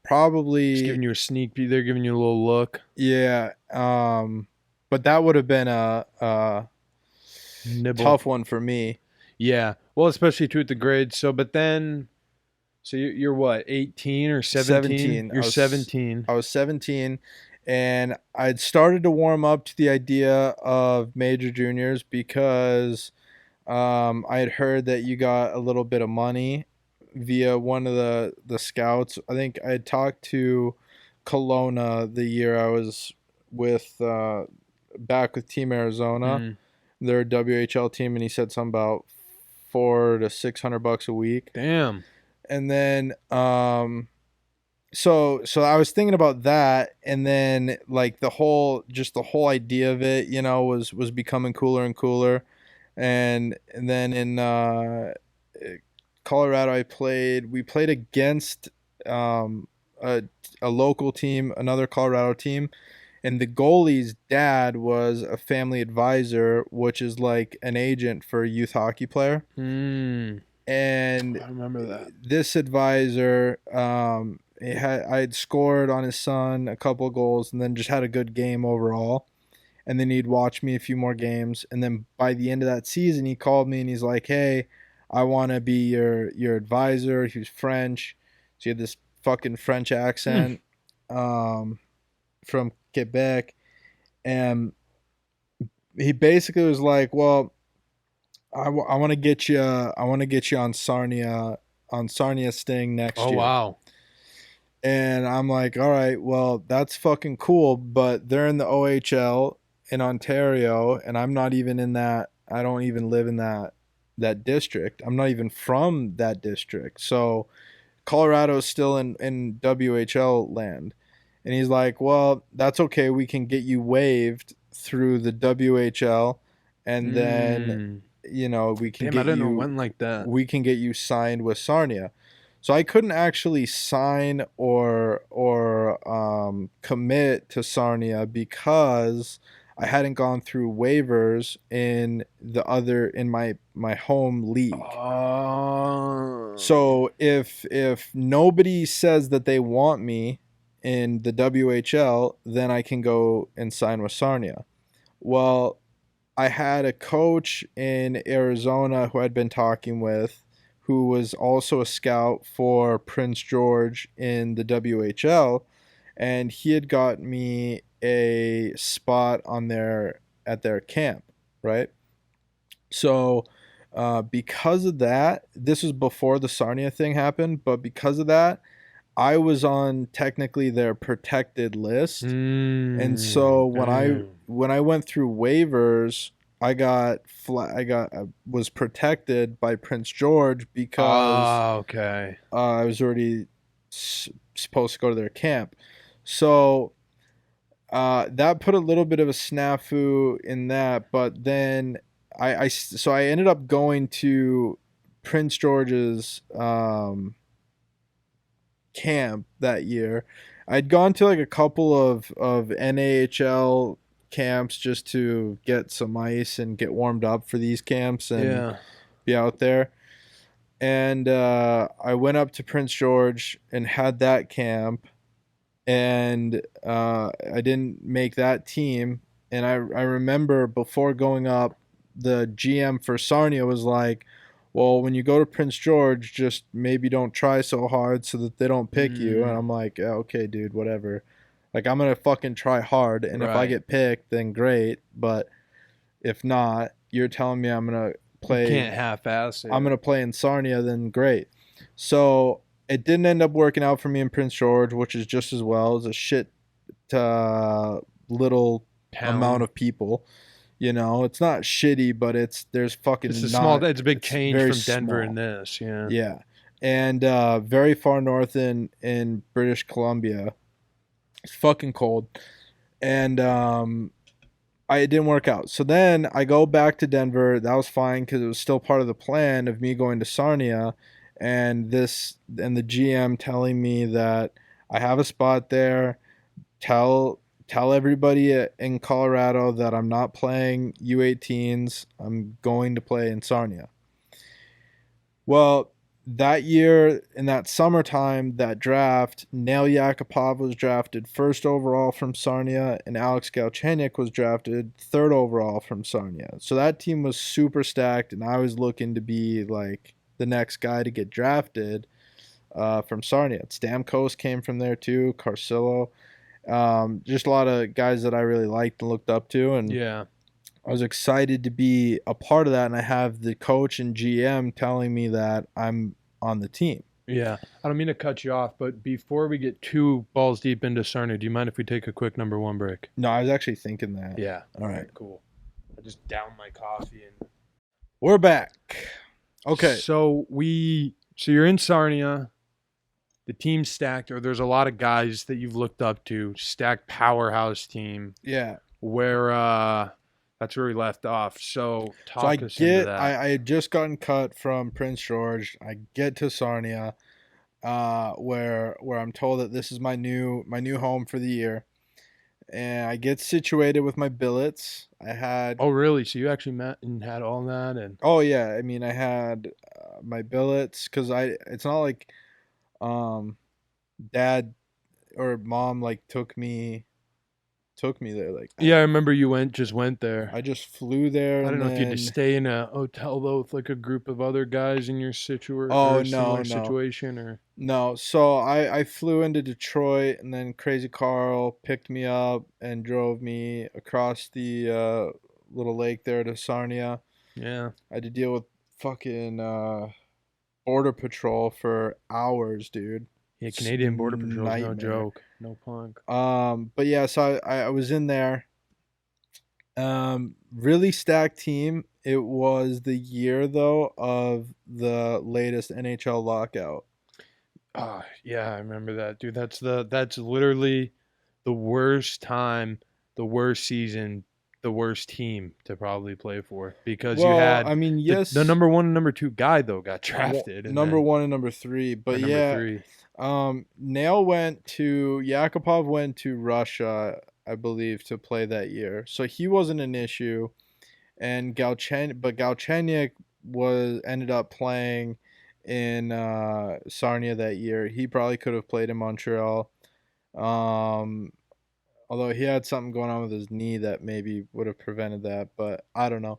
probably just giving you a sneak peek. They're giving you a little look. Yeah. But that would have been a Nibble. tough one for me. Yeah. Well, especially too at the grades. So, but then, so you're what, 18 or 17? 17. You're 17. I was 17, and I'd started to warm up to the idea of major juniors because I had heard that you got a little bit of money via one of the scouts. I think I had talked to Kelowna the year I was with back with Team Arizona, their WHL team, and he said something about $400 to $600 a week. Damn. And then so I was thinking about that, and then like the whole idea of it, was becoming cooler and cooler. And then in Colorado, we played against a local team, another Colorado team, and the goalie's dad was a family advisor, which is like an agent for a youth hockey player. And I remember that. This advisor, I had scored on his son a couple of goals, and then just had a good game overall. And then he'd watch me a few more games, and then by the end of that season, he called me and he's like, "Hey, I want to be your advisor." He was French, so he had this fucking French accent from Quebec, and he basically was like, "Well, I want to get you on Sarnia Sting next year." Oh, wow. And I'm like, "All right, well, that's fucking cool, but they're in the OHL in Ontario, and I'm not even in that. I don't even live in that district. I'm not even from that district. So Colorado's still in WHL land." And he's like, "Well, that's okay. We can get you waived through the WHL, and then we can Damn, get I didn't know it you went like that. we can get you signed with Sarnia." So I couldn't actually sign or commit to Sarnia because I hadn't gone through waivers in my home league. Oh. So if nobody says that they want me in the WHL, then I can go and sign with Sarnia. Well, I had a coach in Arizona who I'd been talking with, who was also a scout for Prince George in the WHL, and he had got me a spot at their camp, right? So, because of that, this was before the Sarnia thing happened, but because of that, I was on technically their protected list. And so when I went through waivers, I was protected by Prince George because okay. I was already supposed to go to their camp. So that put a little bit of a snafu in that, but then so I ended up going to Prince George's camp that year. I'd gone to like a couple of NAHL camps just to get some ice and get warmed up for these camps and be out there. And I went up to Prince George and had that camp, and I didn't make that team. And I remember before going up, the GM for Sarnia was like, well, when you go to Prince George, just maybe don't try so hard so that they don't pick you. And I'm like, yeah, okay, dude, whatever. Like, I'm going to fucking try hard. And if I get picked, then great. But if not, you're telling me I'm going to play. You can't half-ass it. I'm going to play in Sarnia, then great. So it didn't end up working out for me in Prince George, which is just as well. It's a shit little amount of people. You know, it's not shitty, but there's fucking it's a big change from Denver in this, yeah, and very far north in British Columbia. It's fucking cold, and it didn't work out. So then I go back to Denver. That was fine because it was still part of the plan of me going to Sarnia, and the GM telling me that I have a spot there. Tell everybody in Colorado that I'm not playing U18s. I'm going to play in Sarnia. Well, that year, in that summertime, that draft, Nail Yakupov was drafted first overall from Sarnia, and Alex Galchenyuk was drafted third overall from Sarnia. So that team was super stacked, and I was looking to be like the next guy to get drafted from Sarnia. Stamkos came from there too, Carcillo. Just a lot of guys that I really liked and looked up to, and I was excited to be a part of that. And I have the coach and GM telling me that I'm on the team. Yeah, I don't mean to cut you off, but before we get too balls deep into Sarnia, do you mind if we take a quick number one break? No, I was actually thinking that. Yeah. All right. Cool. I just downed my coffee and we're back. Okay. So you're in Sarnia. The team's stacked, or there's a lot of guys that you've looked up to, stacked powerhouse team. Yeah. Where that's where we left off. So talk us into that. I had just gotten cut from Prince George. I get to Sarnia, where I'm told that this is my new home for the year, and I get situated with my billets. I had. Oh really? So you actually met and had all that and. Oh yeah, I mean I had my billets because it's not like. Dad or mom like took me there. Like, yeah, I remember you just went there. I just flew there. I don't know if you had to stay in a hotel though with like a group of other guys in your situation or no. So I flew into Detroit, and then Crazy Carl picked me up and drove me across the little lake there to Sarnia. Yeah, I had to deal with fucking Border Patrol for hours, dude. Yeah, Canadian Border Patrol is no joke. No punk. But yeah, so I was in there. Really stacked team. It was the year though of the latest NHL lockout. Yeah, I remember that, dude. That's literally the worst time, the worst season the worst team to probably play for because well, you had I mean, the- yes, the number 1 and number 2 guy though got drafted. and number then- 1 and number 3, or but number yeah, 3. Yakupov went to Russia, I believe, to play that year, so he wasn't an issue, and Galchenyuk ended up playing in Sarnia that year. He probably could have played in Montreal, although he had something going on with his knee that maybe would have prevented that, but I don't know.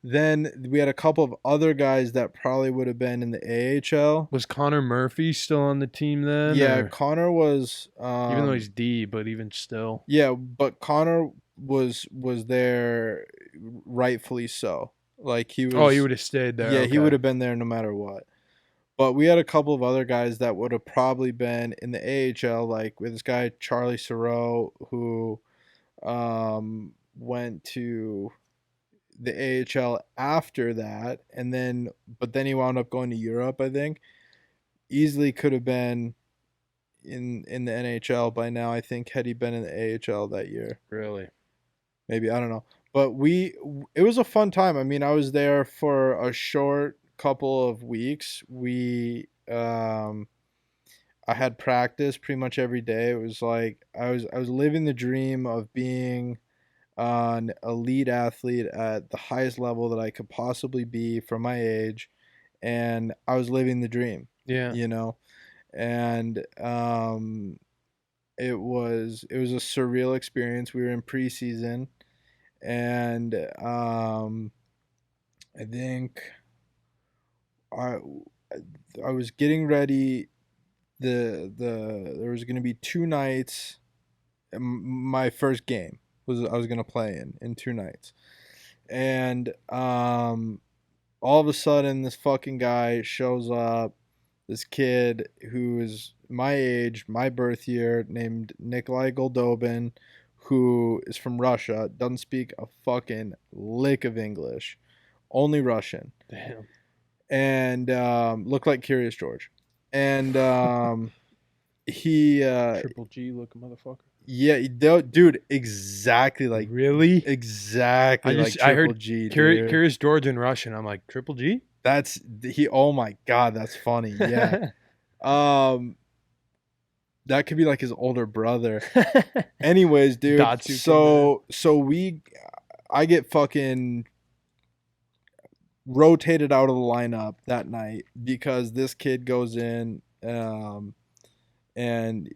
Then we had a couple of other guys that probably would have been in the AHL. Was Connor Murphy still on the team then? Yeah, or- Connor was. even though he's D, but even still. Yeah, but Connor was there, rightfully so. Like he was. Oh, he would have stayed there. Yeah, he okay. would have been there no matter what. But we had a couple of other guys that would have probably been in the AHL, like with this guy Charlie Soro, who went to the AHL after that, but then he wound up going to Europe, I think. Easily could have been in the NHL by now, I think, had he been in the AHL that year. Really. Maybe, I don't know. But it was a fun time. I mean, I was there for a short couple of weeks. I had practice pretty much every day. It was like I was living the dream of being an elite athlete at the highest level that I could possibly be for my age, and I was living the dream, Yeah. you know. And it was a surreal experience. We were in preseason, and I think I was getting ready. There was going to be 2 nights. My first game was I was going to play in 2 nights, and all of a sudden this fucking guy shows up. This kid who is my age, my birth year, named Nikolai Goldobin, who is from Russia, doesn't speak a fucking lick of English, only Russian, Damn. and looked like Curious George. And he Triple G looking motherfucker. yeah, dude, exactly like exactly like I Triple heard G, dude. Curious George in Russian. I'm like, Triple G? Oh my god, that's funny. Yeah. That could be like his older brother. Anyways, dude, Datsu I get fucking rotated out of the lineup that night because this kid goes in and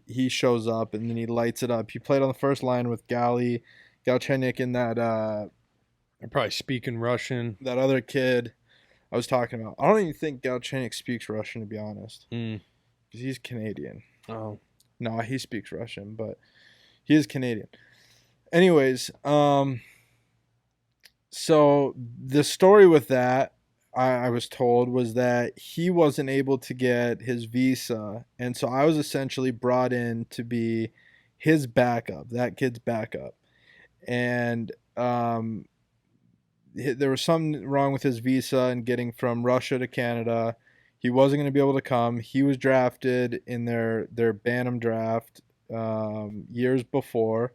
he shows up and then he lights it up. He played on the first line with Galchenyuk and that I'm probably speaking Russian. that other kid I was talking about. I don't even think Galchenyuk speaks Russian, to be honest, because he's Canadian. Oh. No, he speaks Russian, but he is Canadian. Anyways, so the story with that, I was told, was that he wasn't able to get his visa, and so I was essentially brought in to be his backup, that kid's backup. And there was something wrong with his visa and getting from Russia to Canada. He wasn't going to be able to come. He was drafted in their Bantam draft years before,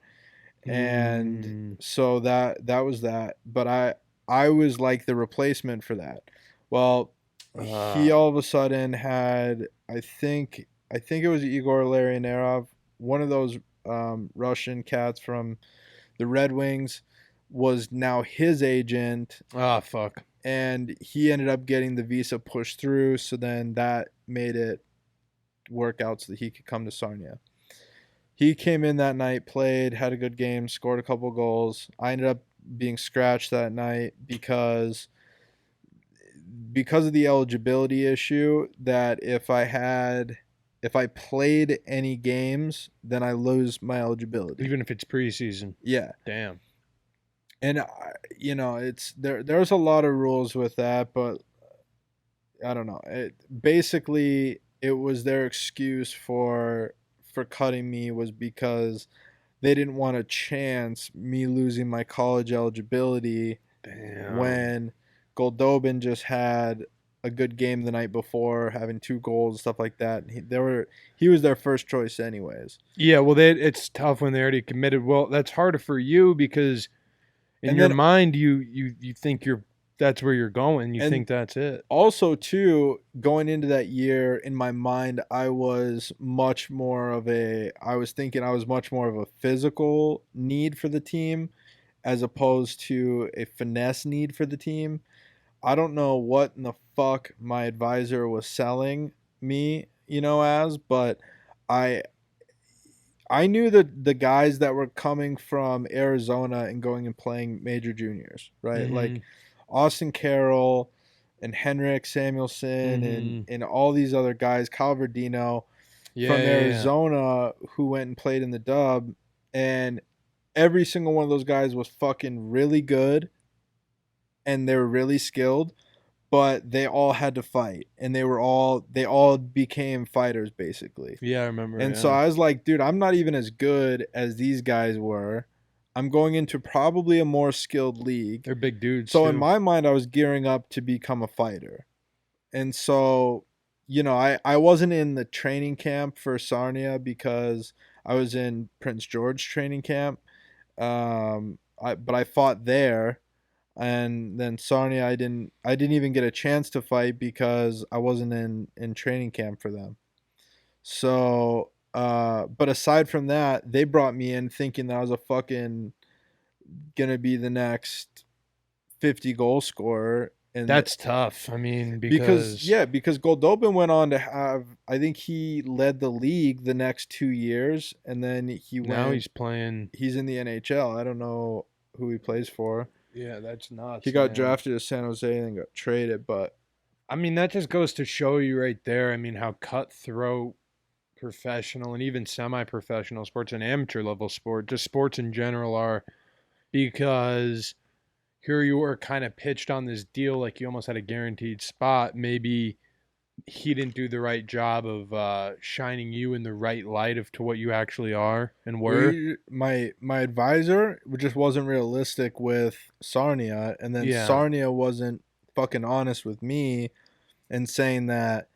and so that was that. But I was like the replacement for that. Well, he all of a sudden had, I think it was Igor Larionov, one of those Russian cats from the Red Wings, was now his agent. Ah, fuck. And he ended up getting the visa pushed through, so then that made it work out so that he could come to Sarnia. He came in that night, played, had a good game, scored a couple goals. I ended up being scratched that night because of the eligibility issue, that if I played any games, then I lose my eligibility. Even if it's preseason. Yeah. Damn. And it's there's a lot of rules with that, but I don't know. Basically it was their excuse for cutting me was because they didn't want to chance me losing my college eligibility. Damn. When Goldobin just had a good game the night before, having 2 goals, stuff like that. He was their first choice anyways. Yeah, well, it's tough when they already committed. Well, that's harder for you because In And your then- mind, you think that's where you're going. You And- think that's it. Also, too, going into that year, in my mind, I was much more of I was thinking I was much more of a physical need for the team as opposed to a finesse need for the team. I don't know what in the fuck my advisor was selling me, as, but I I knew that the guys that were coming from Arizona and going and playing major juniors, right? Like Mhm. Austin Carroll and Henrik Samuelson and all these other guys, Calverdino Yeah, from yeah, yeah. Arizona who went and played in the dub, and every single one of those guys was fucking really good and they were really skilled, but they all had to fight and they all became fighters basically. Yeah, I remember. And so I was like, dude, I'm not even as good as these guys were. I'm going into probably a more skilled league. they're big dudes. So too. in my mind, I was gearing up to become a fighter. And so, I wasn't in the training camp for Sarnia because I was in Prince George training camp. But I fought there. And then Sarnia, I didn't even get a chance to fight because I wasn't in training camp for them. So, but aside from that, they brought me in thinking that I was a fucking gonna be the next 50 goal scorer, and that's tough. I mean, because Goldobin went on to have, I think he led the league the next 2 years, and then now he's playing. he's in the NHL. I don't know who he plays for. Yeah, that's nuts. He got man. drafted to San Jose and then got traded, but I mean, that just goes to show you right there. I mean, how cutthroat professional and even semi-professional sports and amateur level sport, just sports in general are, because here you were kind of pitched on this deal like you almost had a guaranteed spot. Maybe he didn't do the right job of shining you in the right light of to what you actually are and were. my advisor just wasn't realistic with Sarnia, and then Yeah. Sarnia wasn't fucking honest with me and saying that,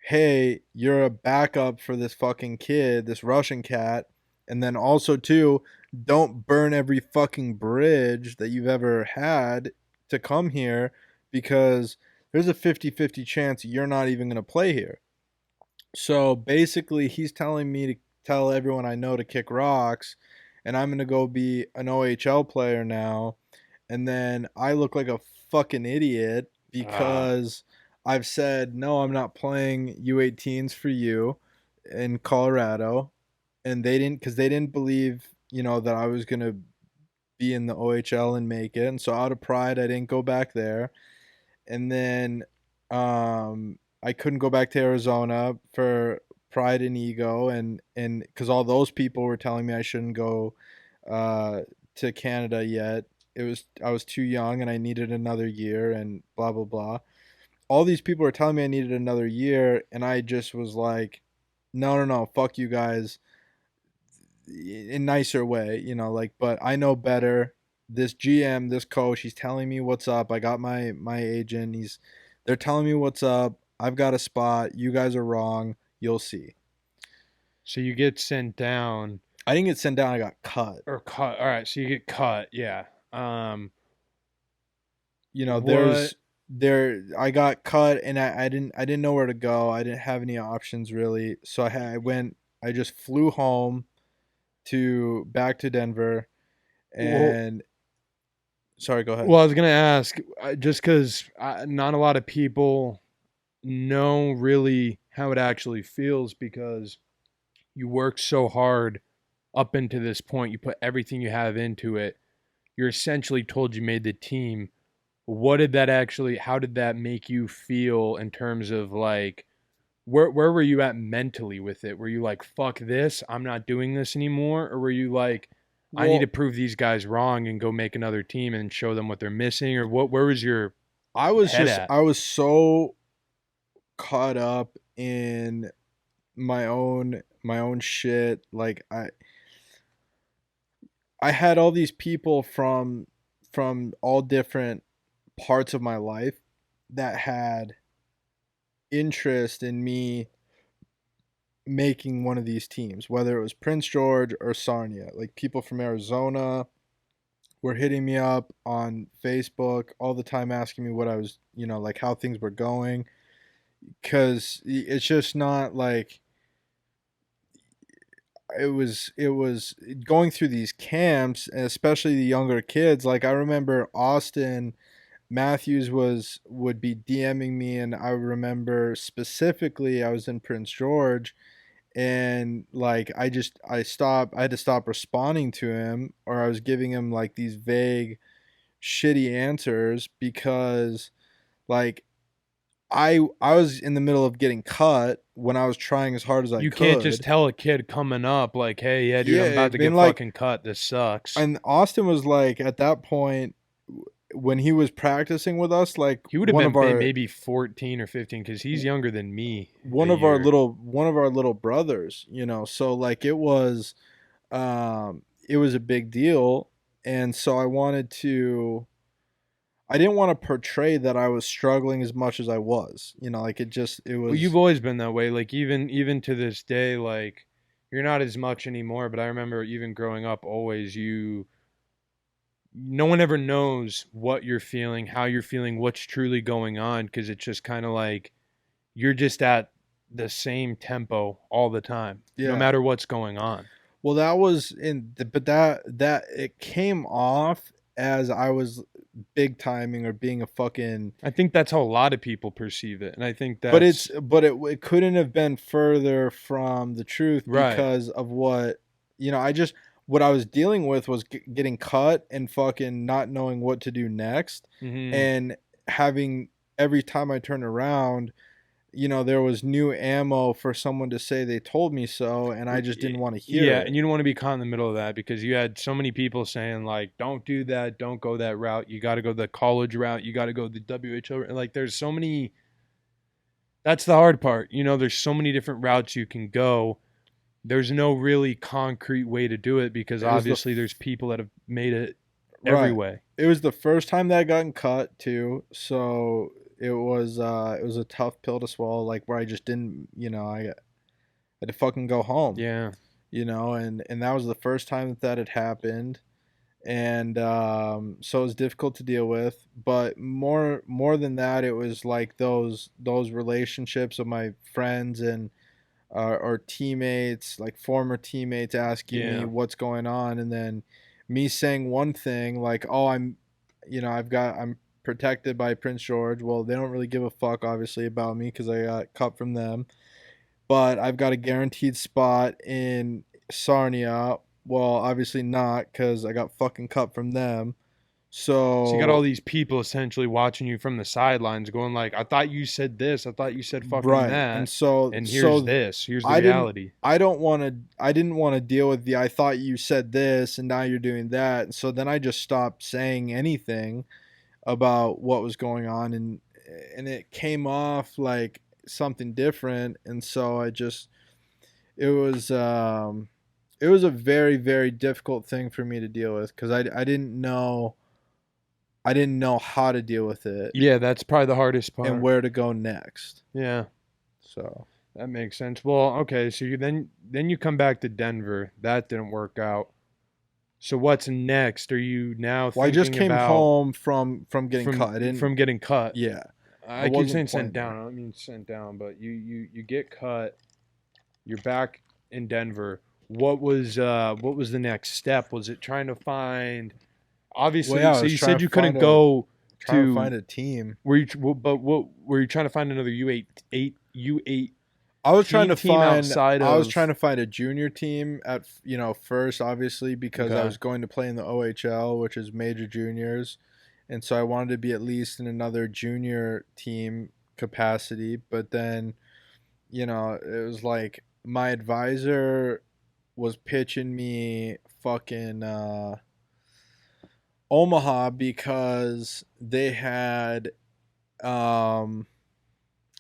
hey, you're a backup for this fucking kid, this Russian cat, and then also too, don't burn every fucking bridge that you've ever had to come here, because there's a 50-50 chance you're not even going to play here. So basically, he's telling me to tell everyone I know to kick rocks, and I'm going to go be an OHL player now, and then I look like a fucking idiot because I've said, no, I'm not playing U18s for you in Colorado, and they didn't believe, that I was going to be in the OHL and make it, and so out of pride, I didn't go back there. And then I couldn't go back to Arizona for pride and ego, and because all those people were telling me I shouldn't go to Canada yet. I was too young and I needed another year and blah blah blah. All these people were telling me I needed another year, and I just was like, no, fuck you guys, in nicer way, but I know better. This GM, this coach, he's telling me what's up. I got my agent. They're telling me what's up. I've got a spot. You guys are wrong. You'll see. So you get sent down I didn't get sent down. I got cut. or cut. All right, so you get cut. Yeah. I got cut, and I didn't know where to go. I didn't have any options really. So I just flew home back to Denver, and sorry, go ahead. Well, I was gonna ask, just because not a lot of people know really how it actually feels, because you work so hard up into this point, you put everything you have into it. You're essentially told you made the team. How did that make you feel in terms of like, where were you at mentally with it? Were you like, fuck this, I'm not doing this anymore? Or were you like, I need to prove these guys wrong and go make another team and show them what they're missing? Or where was your I was head at? I was so caught up in my own shit. Like I had all these people from all different parts of my life that had interest in me making one of these teams, whether it was Prince George or Sarnia. Like people from Arizona, were hitting me up on Facebook all the time, asking me what I was, like how things were going, because it's just not like it was going through these camps, and especially the younger kids. Like I remember Austin Matthews would be DMing me, and I remember specifically I was in Prince George, and like I had to stop responding to him, or I was giving him like these vague shitty answers because like I was in the middle of getting cut when I was trying as hard as I You could. can't just tell a kid coming up like, "Hey, yeah, dude, I'm Yeah, about to get and, like- fucking cut. This sucks." And Austin was like at that point when he was practicing with us, like He would have one been of our maybe 14 or 15 because he's younger than me. one a of our year. little brothers, so like it was a big deal, and so I didn't want to portray that I was struggling as much as I was, like it was. Well, you've always been that way. Like even to this day, like you're not as much anymore. But I remember even growing up, always no one ever knows what you're feeling, how you're feeling, what's truly going on, because it's just kind of like you're just at the same tempo all the time, no Yeah. matter what's going on. Well, that was but that it came off as I was big timing or being a fucking. I think that's how a lot of people perceive it, and I think that. But it couldn't have been further from the truth, Right. because of what what I was dealing with was getting cut and fucking not knowing what to do next, Mhm. and having every time I turned around, there was new ammo for someone to say they told me so, and I just didn't want to hear Yeah, it. and you don't want to be caught in the middle of that because you had so many people saying like, "Don't do that, don't go that route. You got to go the college route. You got to go the WHO." Like, there's so many. That's the hard part. There's so many different routes you can go. There's no really concrete way to do it because It was obviously there's people that have made it Right. every way. It was the first time that I gotten cut too, so it was a tough pill to swallow. Like where I just didn't, I had to fucking go home. Yeah. And that was the first time that had happened, and so it was difficult to deal with. But more than that, it was like those relationships with my friends and or teammates, like former teammates, asking Yeah. me what's going on, and then me saying one thing like, "Oh, I'm protected by Prince George." Well, they don't really give a fuck, obviously, about me because I got cut from them. But I've got a guaranteed spot in Sarnia. Well, obviously not, because I got fucking cut from them. So So you got all these people essentially watching you from the sidelines, going like, "I thought you said this. I thought you said fucking right, that." and so And here's so this. Here's the I didn't- reality. I didn't want to deal with I thought you said this and now you're doing that. So then I just stopped saying anything about what was going on, and it came off like something different, and so it was a very, very difficult thing for me to deal with, because I didn't know how to deal with it Yeah, that's probably the hardest part. and where to go next. Yeah. So That makes sense. Well, okay, so then you come back to Denver. That didn't work out. So what's next? Are you now I just thinking came about home from getting from, cut. I didn't. from getting cut? Yeah. I keep wasn't saying playing sent down. I don't mean sent down, but you get cut. You're back in Denver. What was the next step? Was it trying to find? Obviously, Well, yeah, I so was you trying said to you couldn't find go Trying to to find a team. Were you? But what were you trying to find another U8? I was trying to team find. outside I was of- trying to find a junior team at first, obviously, because I Okay. was going to play in the OHL, which is major juniors, and so I wanted to be at least in another junior team capacity. But then, it was like my advisor was pitching me fucking Omaha, because they had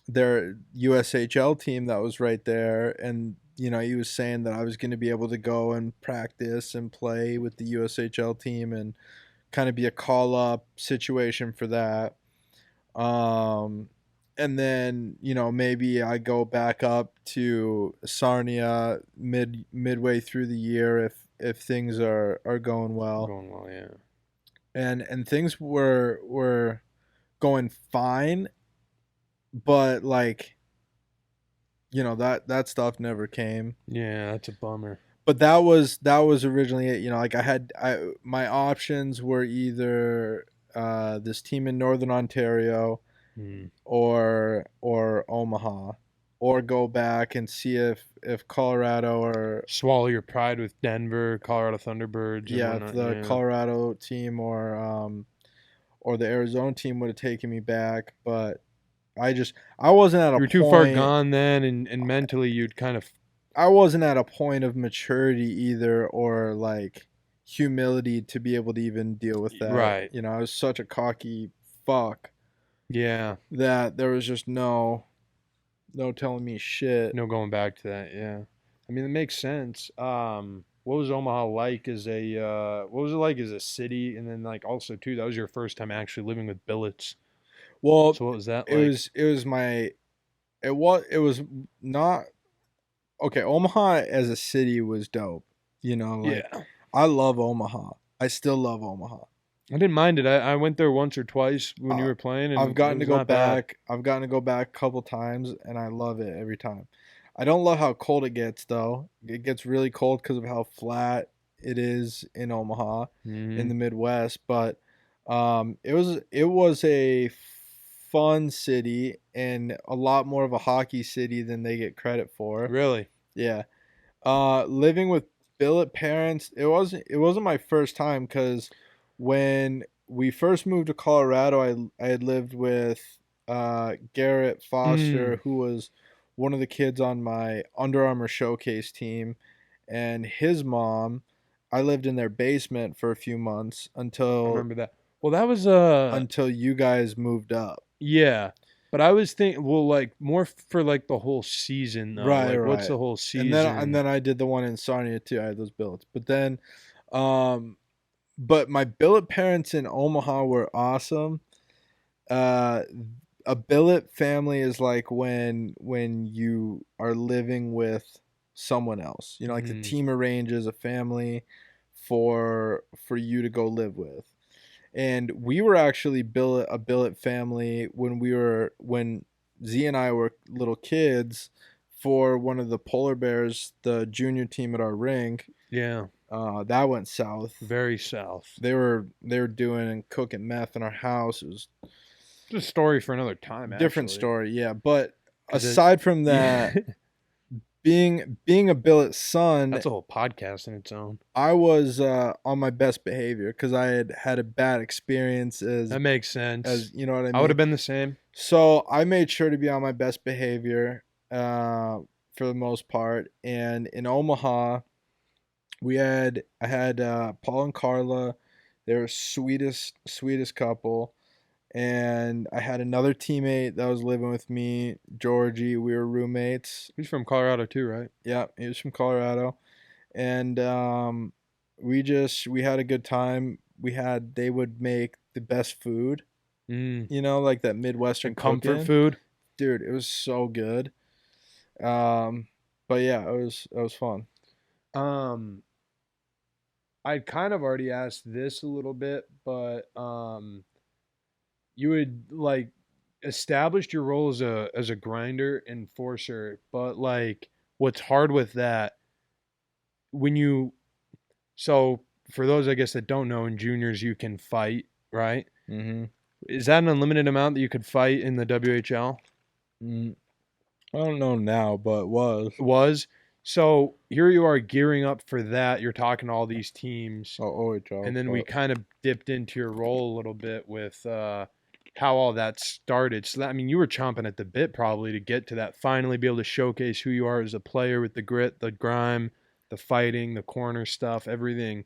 their USHL team that was right there, and he was saying that I was going to be able to go and practice and play with the USHL team and kind of be a call up situation for that. And then maybe I go back up to Sarnia midway through the year if things are going well. Going well, yeah. and things were going fine, but like, you know, that stuff never came. Yeah, that's a bummer. But that was originally it. You know, like my options were either this team in Northern Ontario Hmm. or Omaha, or go back and see if Colorado or Swallow your pride with Denver, Colorado Thunderbirds, and yeah, if whatnot. the Yeah. Colorado team or the Arizona team would have taken me back, but I wasn't at a You were too far point. gone then, and mentally you'd kind of I wasn't at a point of maturity either, or like humility to be able to even deal with that. right. You know, I was such a cocky fuck Yeah, that there was just no telling me shit. no going back to that. Yeah, I mean it makes sense. What was Omaha like as a what was it like as a city, and then like also too that was your first time actually living with billets. Well, So what was that it like? was not okay. Omaha as a city was dope. You know, like Yeah, I love Omaha. I still love Omaha. I didn't mind it. I went there once or twice when you Uh, were playing, and I've gotten it to was go not bad. back. I've gotten to go back a couple times, and I love it every time. I don't love how cold it gets, though. It gets really cold because of how flat it is in Omaha, in Mhm. the Midwest. But it was a fun city and a lot more of a hockey city than they get credit for. Really? Yeah. Living with billet parents, it wasn't my first time because when we first moved to Colorado, I had lived with Garrett Foster, Mm. who was one of the kids on my Under Armour showcase team, and his mom. I lived in their basement for a few months I until remember that. Well, that was until you guys moved up. yeah. But I was thinking, well, like more for like the whole season though. Right, Like, what's right. the whole And then and season? then I did the one in Sarnia too. I had those billets. But then um but my billet parents in Omaha were awesome. Uh, a billet family is like when you are living with someone else. You know, like the Mhm. team arranges a family for you to go live with. And we were actually a billet family when Z and I were little kids for one of the polar bears, the junior team at our rink. Yeah, That went south. very south. They were doing and cooking meth in our house. It was It's a story for another time, a different actually. story, yeah. But 'Cause it, aside from yeah, that, being a billet son, that's a whole podcast in its own. I was on my best behavior because I had a bad experience That makes sense. as you know what I I would have mean. been the same. So I made sure to be on my best behavior for the most part. And in Omaha, I had Paul and Carla. They're sweetest couple. And I had another teammate that was living with me, Georgie. We were roommates. He's from Colorado too, right? Yeah, he was from Colorado, and we had a good time. They would make the best food, Mm. you know, like that The Midwestern comfort cooking. food. Dude, it was so good. But yeah, it was fun. Um, I kind of already asked this a little bit, but you had like established your role as a grinder enforcer, but like what's hard with that when you so for those I guess that don't know, in juniors you can fight, right? Mm-hmm. Is that an unlimited amount that you could fight in the WHL? I don't know now, but was. Was so here you are gearing up for that. You're talking to all these teams, Oh, OHL. and then we kind of dipped into your role a little bit with how all that started. So that, I mean, you were chomping at the bit probably to get to that. Finally, be able to showcase who you are as a player with the grit, the grime, the fighting, the corner stuff, everything.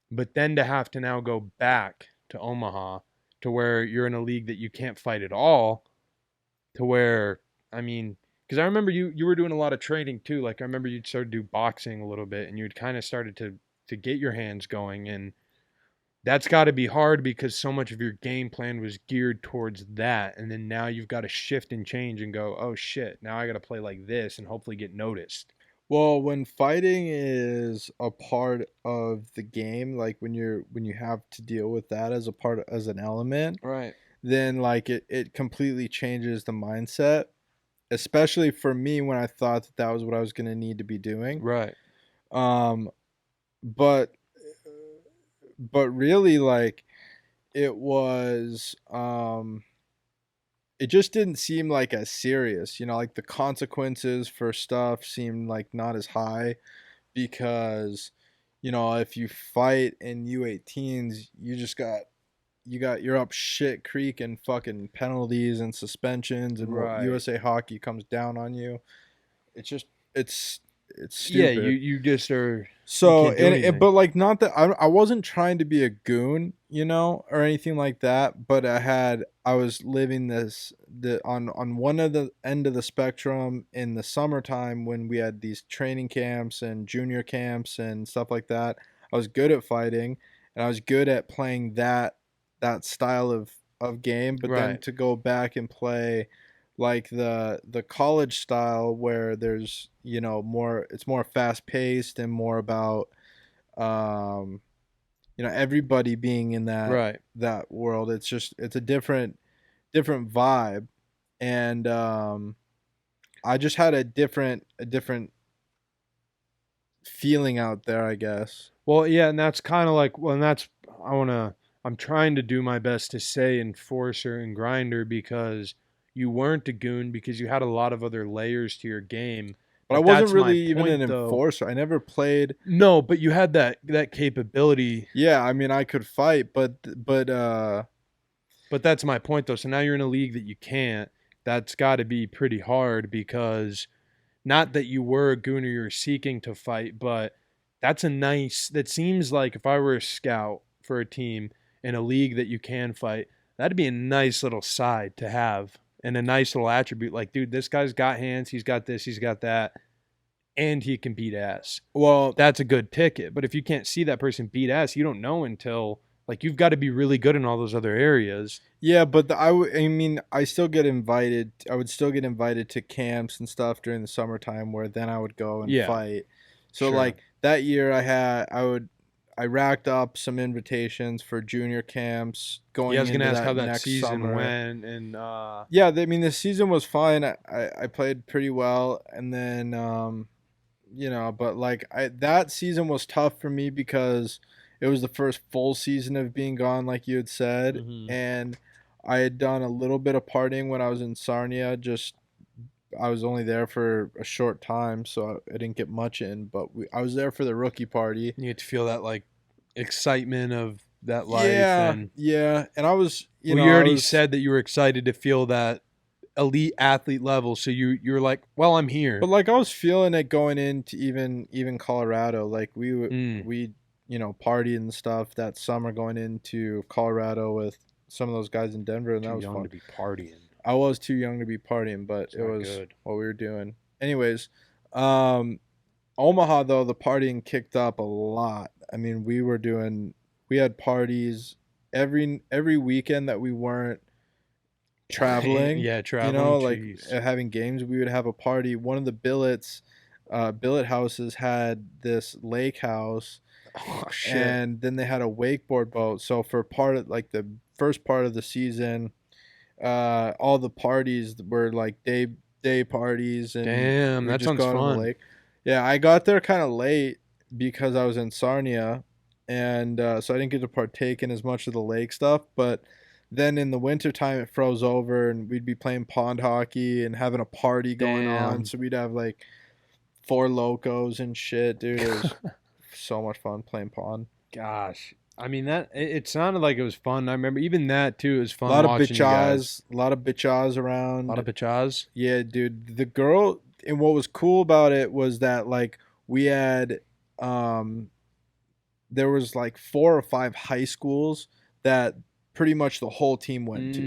But then to have to now go back to Omaha to where you're in a league that you can't fight at all, to where, I mean, because I remember you were doing a lot of training too. Like I remember you'd started to do boxing a little bit, and you'd kind of started to get your hands going, and that's got to be hard because so much of your game plan was geared towards that, and then now you've got to shift and change and go, oh shit, now I got to play like this and hopefully get noticed. Well, when fighting is a part of the game, like when you have to deal with that as a part as an element, Right. then like it completely changes the mindset, especially for me when I thought that that was what I was going to need to be doing. Right. Um but really like it was it just didn't seem like as serious, you know, like the consequences for stuff seemed like not as high because you know, if you fight in U18s, you're up shit creek and fucking penalties and suspensions and what Right. USA Hockey comes down on you. It's just it's Yeah, stupid. you just are. You So can't do anything. but like not that I wasn't trying to be a goon, you know, or anything like that. But I was living on one of the end of the spectrum in the summertime when we had these training camps and junior camps and stuff like that. I was good at fighting and I was good at playing that style of game. But then Right. to go back and play like the college style where there's you know more it's more fast paced and more about um you know everybody being in Right. that world. It's just it's a different vibe. And I just had a different feeling out there, I guess. Well, yeah, and that's kind of like, well, and that's, I want to, I'm trying to do my best to say enforcer and grinder because you weren't a goon because you had a lot of other layers to your game. But I But wasn't that's my really even an point, though. enforcer. I never played. No, but you had that capability. Yeah, I mean I could fight, but But that's my point, though. So now you're in a league that you can't. That's got to be pretty hard because not that you were a goon or you were seeking to fight, but that's a nice, that seems like if I were a scout for a team in a league that you can fight, that'd be a nice little side to have and a nice little attribute. Like, dude, this guy's got hands, he's got this, he's got that, and he can beat ass. well, That's a good ticket. But if you can't see that person beat ass, you don't know until, like, you've got to be really good in all those other areas. yeah, but I mean, I still get invited. I would still get invited to camps and stuff during the summertime, where then I would go and Yeah, fight. So sure. like that year, I racked up some invitations for junior camps going Yeah, I was gonna into ask how that that next season summer. went, and Yeah, I mean the season was fine. I played pretty well, and then you know, but like that season was tough for me because it was the first full season of being gone, like you had said, mhm. and I had done a little bit of partying when I was in Sarnia. Just I was only there for a short time, so I didn't get much in. But I was there for the rookie party. You get to feel that like excitement of that life, Yeah, and yeah, and I was, you well, know, you I already was. said that you were excited to feel that elite athlete level. So you're like, well, I'm here. But like I was feeling it going into even Colorado. Like Mm, we you know partied and stuff that summer going into Colorado with some of those guys in Denver, and too that was young fun. to be partying. I was too young to be partying, but It's it not was good. what we were doing. Anyways, um, Omaha though the partying kicked up a lot. I mean, we had parties every weekend that we weren't traveling, Yeah, you traveling. know, like Jeez. having games. We would have a party. One of the billet houses had this lake house, Oh shit. and then they had a wakeboard boat. So for part of like the first part of the season, all the parties were like day parties, and Damn, we that just sounds go out on the fun. lake. Yeah, I got there kind of late because I was in Sarnia, and so I didn't get to partake in as much of the lake stuff. But then in the wintertime, it froze over, and we'd be playing pond hockey and having a party going on. Damn. So we'd have like four locos and shit, dude. It was so much fun playing pond. Gosh. I mean that it sounded like it was fun. I remember even that too. It was A fun lot of watching you guys. bitchas, a lot of bitchas A lot around. of pachas. Yeah, dude. The girl, and what was cool about it was that like we had um there was like four or five high schools that pretty much the whole team went to.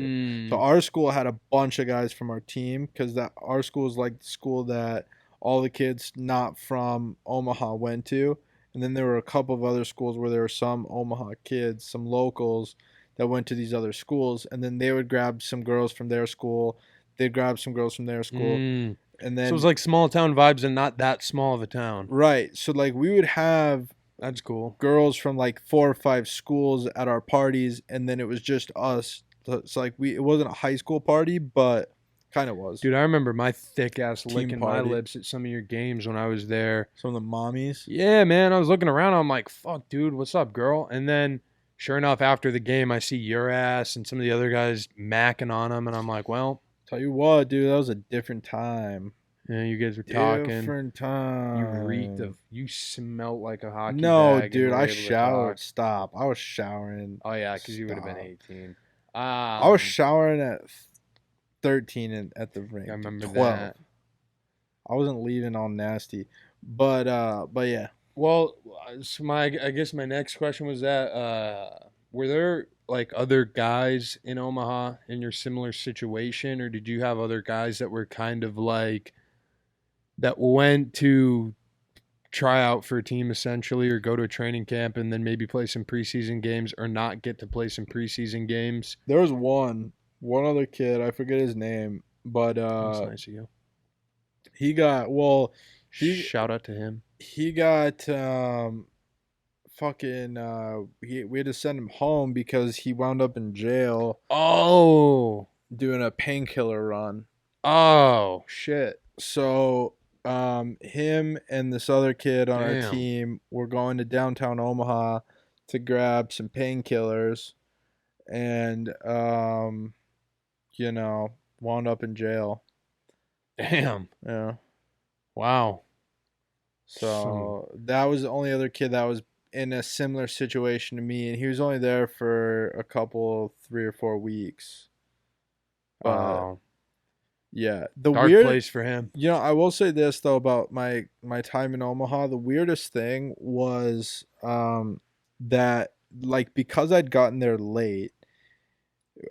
So Mm. our school had a bunch of guys from our team because that our school is like the school that all the kids not from Omaha went to. And then there were a couple of other schools where there were some Omaha kids, some locals that went to these other schools, and then they would grab some girls from their school they'd grab some girls from their school, Mm. and So then it was like small town vibes and not that small of a town. right. So like we would have That's cool. girls from like 4 or 5 schools at our parties, and then it was just us. So it's like it wasn't a high school party, but kind of was. Dude, I remember my thick ass Team licking my party. lips at some of your games when I was there. Some of the mommies. Yeah, man. I was looking around. I'm like, fuck, dude, what's up, girl? And then, sure enough, after the game, I see your ass and some of the other guys macking on them. And I'm like, well, Tell you what, dude, that was a different time. yeah, you guys were talking. Different time. You reeked of, you smelled like a hockey No, bag and dude, were I able to showered. talk. Stop. I was showering. Oh, yeah, because you would have been Stop. 18. I was showering at 13 at the rink. I remember 12. that. I wasn't leaving all nasty, but yeah. Well, so I guess my next question was that were there like other guys in Omaha in your similar situation, or did you have other guys that were kind of like that went to try out for a team essentially, or go to a training camp and then maybe play some preseason games, or not get to play some preseason games? There was one other kid, I forget his name, but That's nice of you. he got Shout out to him. he got fucking we had to send him home because he wound up in jail Oh, doing a painkiller run. oh, shit. So him and this other kid on our Damn. team were going to downtown Omaha to grab some painkillers, and wound up in jail. Damn. Yeah. Wow. So that was the only other kid that was in a similar situation to me, and he was only there for a couple, 3 or 4 weeks. But Wow. yeah, the Dark weird place for him. I will say this though about my time in Omaha. The weirdest thing was that like because I'd gotten there late,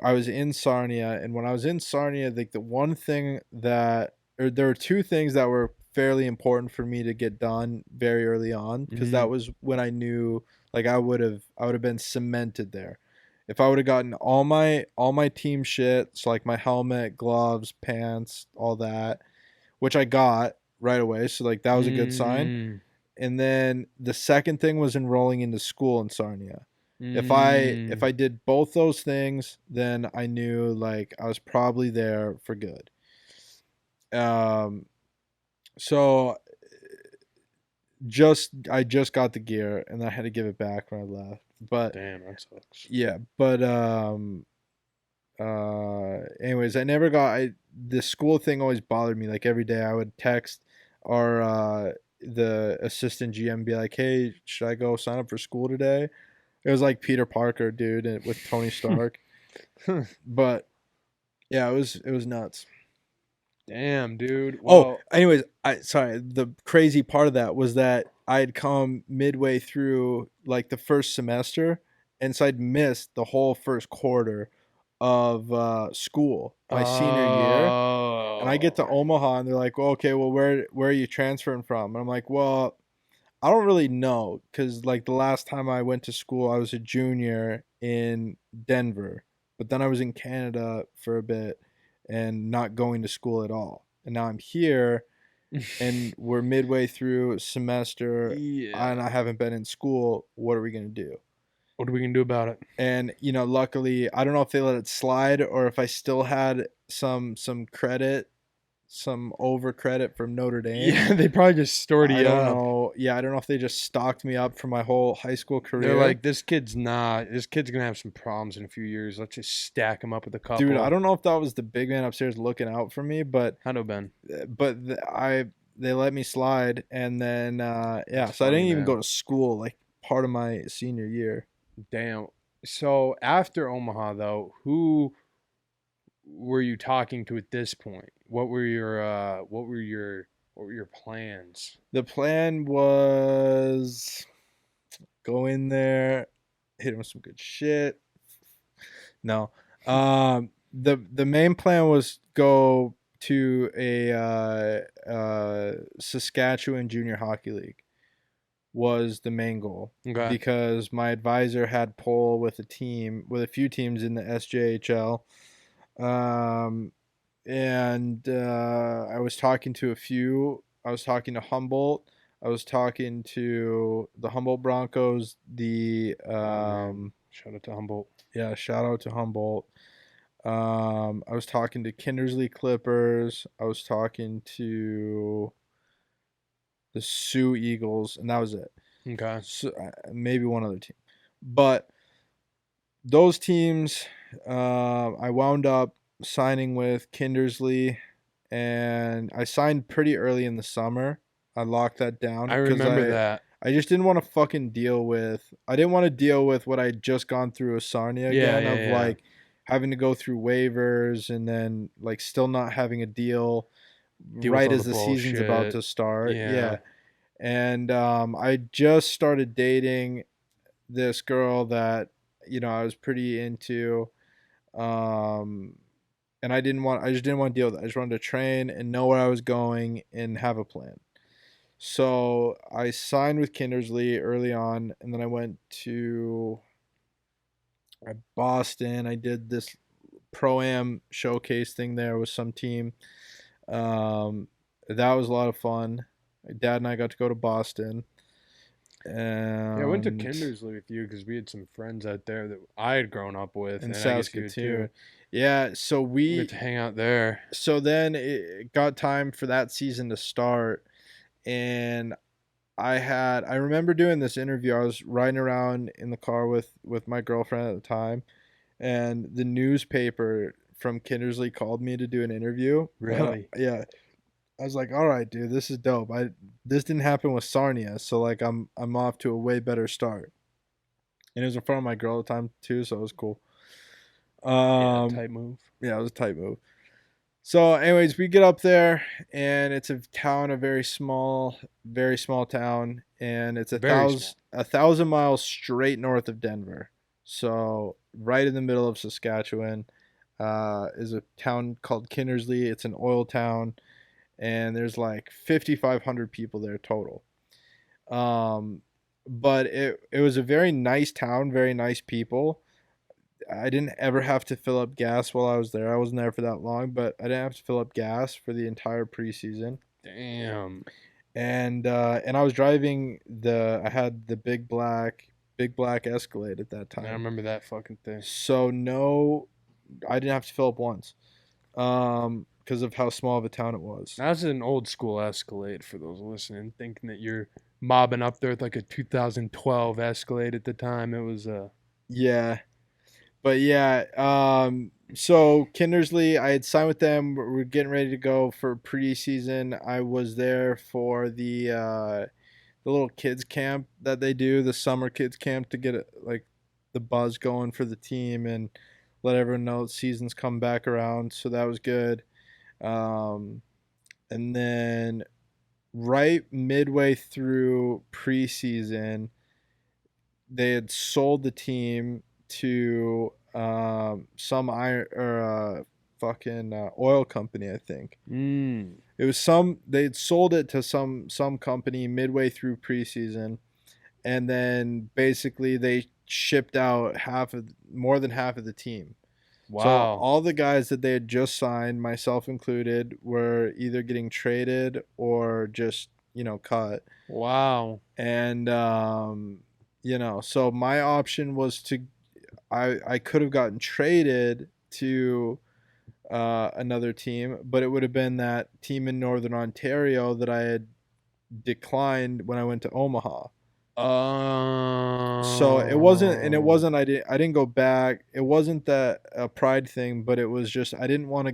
I was in Sarnia, and when I was in Sarnia, like the one thing there were 2 things that were fairly important for me to get done very early on, because that was when I knew like I would have been cemented there. If I would have gotten all my team shit, so like my helmet, gloves, pants, all that, which I got right away, so like that was a good sign. And then the second thing was enrolling into school in Sarnia. If I did both those things, then I knew like I was probably there for good. So I just got the gear, and I had to give it back when I left. But Damn, that sucks. yeah, but anyways, the school thing always bothered me. Like every day I would text our the assistant GM and be like, "Hey, should I go sign up for school today?" It was like Peter Parker, dude, with Tony Stark. But yeah, it was nuts. Damn, dude. Well, Anyways, the crazy part of that was that I had come midway through like the first semester, and so I'd missed the whole first quarter of school my senior year. And I get to Omaha, and they're like, "Well, okay, well, where are you transferring from?" And I'm like, "Well, I don't really know, because like the last time I went to school, I was a junior in Denver, but then I was in Canada for a bit and not going to school at all. And now I'm here, and we're midway through a semester, yeah. and I haven't been in school. What are we gonna do?" What are we gonna do about it? And luckily, I don't know if they let it slide or if I still had some credit, some over credit from Notre Dame. Yeah, they probably just stored I you don't up. know. Yeah, I don't know if they just stocked me up for my whole high school career. They're like, this kid's gonna have some problems in a few years. Let's just stack him up with a couple. dude, I don't know if that was the big man upstairs looking out for me, but I know, Ben. they let me slide, and then so I funny, didn't even man. go to school like part of my senior year. Damn. So after Omaha, though, who were you talking to at this point? What were your plans? The plan was go in there, hit him with some good shit. No. The main plan was go to a Saskatchewan Junior Hockey League was the main goal. Okay. Because my advisor had pull with a few teams in the SJHL. and I was talking to a few. I was talking to Humboldt. I was talking to the Humboldt Broncos. Shout out to Humboldt. Yeah, shout out to Humboldt. I was talking to Kindersley Clippers. I was talking to the Sioux Eagles, and that was it. Okay. So, maybe one other team, but those teams, I wound up signing with Kindersley, and I signed pretty early in the summer. I locked that down. I 'cause remember that. I just didn't want to fucking deal with. I didn't want to deal with what I'd just gone through with Sarnia Yeah, again, yeah, of yeah. like having to go through waivers and then like still not having a deal Deal with right all as the the season's about bullshit. to start. Yeah. Yeah. And I just started dating this girl that I was pretty into. Um, and I just didn't want to deal with it. I just wanted to train and know where I was going and have a plan. So I signed with Kindersley early on, and then I went to Boston. I did this pro-am showcase thing there with some team. That was a lot of fun. My dad and I got to go to Boston. Yeah, I went to And Kindersley with you because we had some friends out there that I had grown up with, in and I guess you had Saskatoon. too. Yeah, so We got to hang out there. so then it got time for that season to start, and I remember doing this interview. I was riding around in the car with my girlfriend at the time, and the newspaper from Kindersley called me to do an interview. Really? Yeah. I was like, all right, dude, this is dope. This didn't happen with Sarnia, so like I'm off to a way better start. And it was in front of my girl at the time too, so it was cool. Yeah, type move. Yeah, it was a tight move. So, anyways, we get up there, and it's a town, a very small town, and it's Very small. 1,000 miles straight north of Denver. So, right in the middle of Saskatchewan, is a town called Kindersley. It's an oil town, and there's like 5,500 people there total. But it was a very nice town, very nice people. I didn't ever have to fill up gas while I was there. I wasn't there for that long, but I didn't have to fill up gas for the entire preseason. Damn. And I was driving I had the big black Escalade at that I time. remember that fucking thing. So no, I didn't have to fill up once. Because of how small of a town it was. That's an old school Escalade for those listening, thinking that you're mobbing up there with like a 2012 Escalade at the time. It was Yeah. But yeah, so Kindersley, I had signed with them. We're getting ready to go for preseason. I was there for the little kids camp that they do, the summer kids camp, to get like the buzz going for the team and let everyone know the season's come back around. So that was good. And then right midway through preseason, they had sold the team to some iron or fucking oil company, I think. It was they'd sold it to some company midway through preseason, and then basically they shipped out more than half of the team. wow. So all the guys that they had just signed, myself included, were either getting traded or just cut. Wow. And so my option was I could have gotten traded to another team, but it would have been that team in Northern Ontario that I had declined when I went to Omaha. So it wasn't I didn't go back. It wasn't that a pride thing, but it was just I didn't want to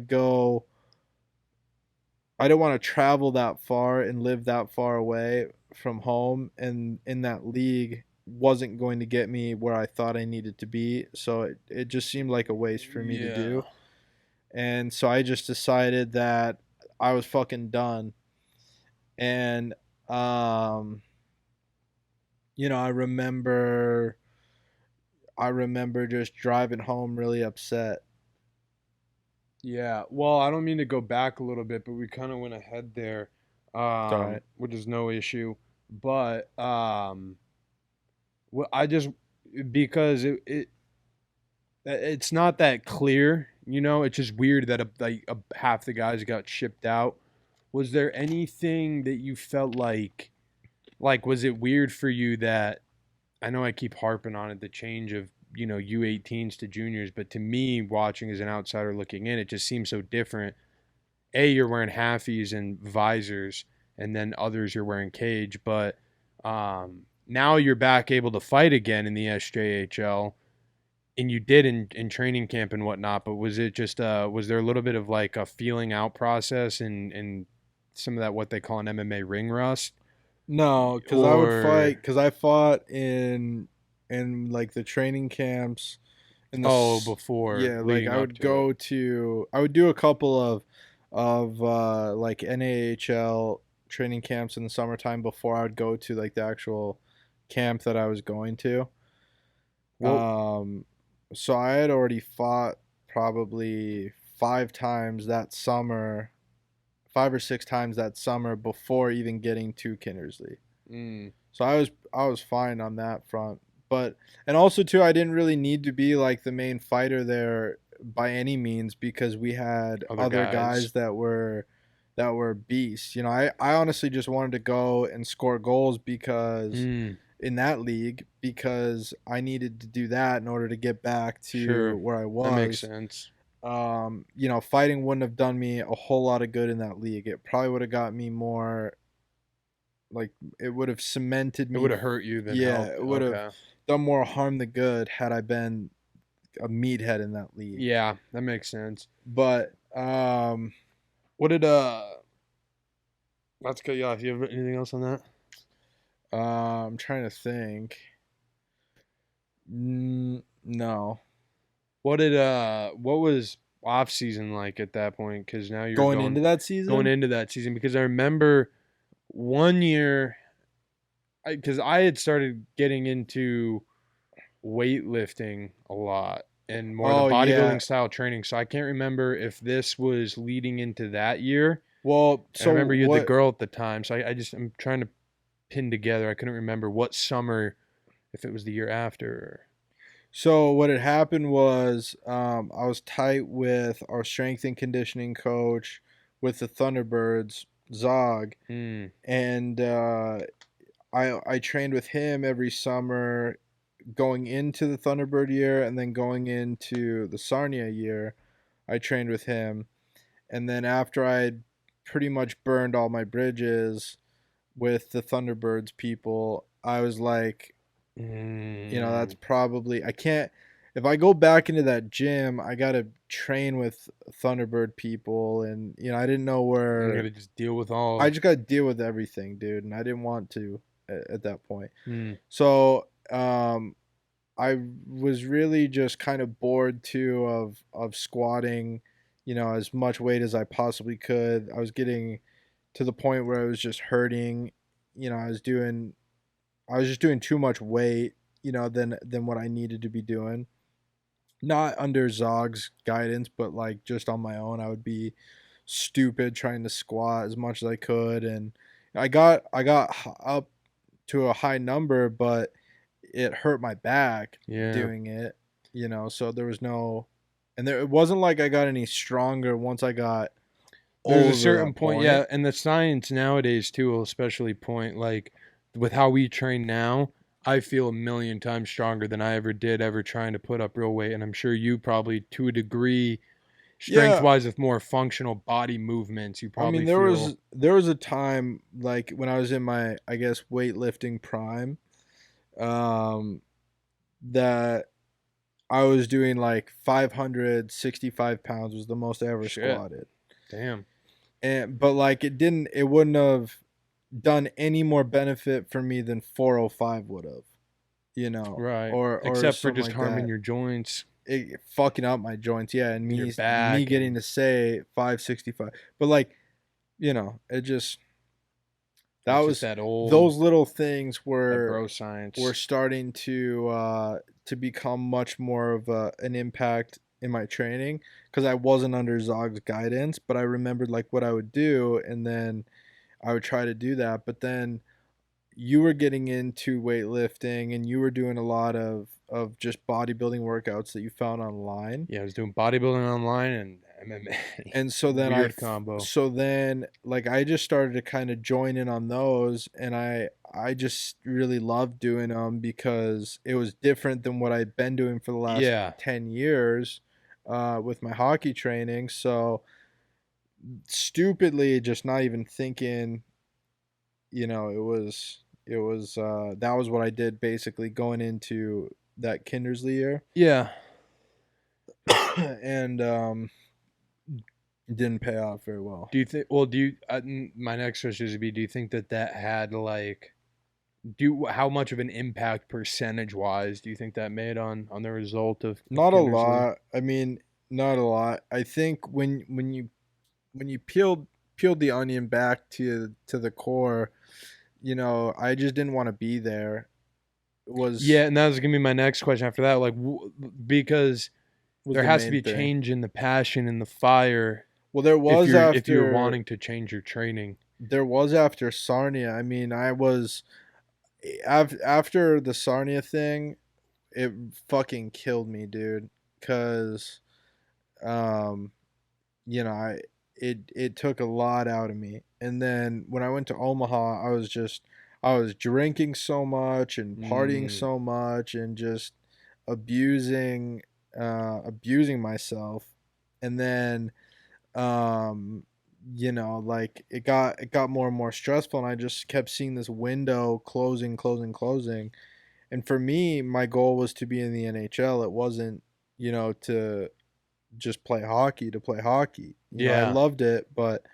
travel that far and live that far away from home, and in that league wasn't going to get me where I thought I needed to be. So it just seemed like a waste for me to do. And so I just decided that I was fucking done. And I remember just driving home really upset. Yeah. Well, I don't mean to go back a little bit, but we kind of went ahead there, alright. which is no issue. But well, I just because It's not that clear, you know. It's just weird that half the guys got shipped out. Was there anything that you felt like was it weird for you that I know I keep harping on it, the change of U18s to juniors, but to me, watching as an outsider looking in, it just seems so different. You're wearing halfies and visors, and then others you're wearing cage, but now you're back able to fight again in the SJHL. And you did in training camp and whatnot, but was it just was there a little bit of like a feeling out process and some of that what they call an MMA ring rust? No, because I would Or- fight. Because I fought in like the training camps. In the Before yeah, like leading I up would to go it. to. I would do a couple of like NAHL training camps in the summertime before I would go to like the actual camp that I was going to. Well, So I had already fought probably 5 times that summer, 5 or 6 times that summer before even getting to Kindersley. mm, So I was fine on that front. But and also too, I didn't really need to be like the main fighter there by any means because we had Other other guys. guys that were beasts. I honestly just wanted to go and score goals because mm, in that league because I needed to do that in order to get back to Sure. where I was. that makes sense. Fighting wouldn't have done me a whole lot of good in that league. It probably would have got me more like it would have cemented It me. would have hurt you than Yeah, helped. it would have Okay. done more harm than good had I been a meathead in that league. Yeah, that makes sense. But What did Let's cut you off. You have anything else on that? I'm trying to think. No. What was off season like at that point? Because now you're Going into that season? going into that season, because I remember one year, because I had started getting into weightlifting a lot and more Oh, the bodybuilding yeah. style training. So I can't remember if this was leading into that year. Well, I so remember you had what, the girl at the time, so I'm trying to pin together. I couldn't remember what summer, if it was the year after. So what had happened was I was tight with our strength and conditioning coach with the Thunderbirds, Zog, Mm, and I trained with him every summer going into the Thunderbird year and then going into the Sarnia year. I trained with him, and then after I'd pretty much burned all my bridges with the Thunderbirds people, I was like, that's probably I can't if I go back into that gym, I gotta train with Thunderbird people, and I didn't know you where. gotta just deal with all. I just gotta deal with everything, dude, and I didn't want to at that point. Mm, So I was really just kind of bored too of squatting, as much weight as I possibly could. I was getting to the point where I was just hurting. I was just doing too much weight, than what I needed to be doing. Not under Zog's guidance, but like just on my own. I would be stupid trying to squat as much as I could, and I got up to a high number, but it hurt my back yeah. doing it. So there was no, and it wasn't like I got any stronger once I got. There's a over certain that point, yeah, and the science nowadays too will especially point like with how we train now. I feel a million times stronger than I ever did ever trying to put up real weight, and I'm sure you probably to a degree, strength wise, with more functional body movements. You I probably mean, there was a time like when I was in my, I guess, weightlifting prime, that I was doing like 565 pounds was the most I ever Shit. squatted. damn. But like it wouldn't have done any more benefit for me than 405 would have, Right. or Except for something just like harming that. your joints. It fucking up my joints, yeah, and Your me back getting and- to say 565, but like, it just that It's was just that old those little things that were bro science. starting to become much more of an impact in my training because I wasn't under Zog's guidance, but I remembered like what I would do, and then I would try to do that. But then, you were getting into weightlifting and you were doing a lot of just bodybuilding workouts that you found online. Yeah, I was doing bodybuilding online and MMA. And so then Weird combo. so then like I just started to kind of join in on those, and I just really loved doing them because it was different than what I'd been doing for the last Yeah. 10 years with my hockey training. So stupidly, just not even thinking, it was that was what I did basically going into that Kindersley year. Yeah. And it didn't pay off very well. Do you think? Well, my next question would be: do you think that had like, how much of an impact percentage wise do you think that made on the result of Not a Kindersley? lot. I mean, not a lot. I think when you peeled the onion back to the core, I just didn't want to be there. It was Yeah, and that was gonna be my next question after that. Like, because was there the has to main be a thing. change in the passion and the fire Well, there was if you're after wanting to change your training. there was after Sarnia. I mean, I was after the Sarnia thing, it fucking killed me, dude. Cause, I it took a lot out of me. And then when I went to Omaha, I was drinking so much and partying so much and just abusing abusing myself. And then like it got more and more stressful, and I just kept seeing this window closing. And for me, my goal was to be in the NHL. It wasn't, to just play hockey to play hockey. I Yeah. loved it, but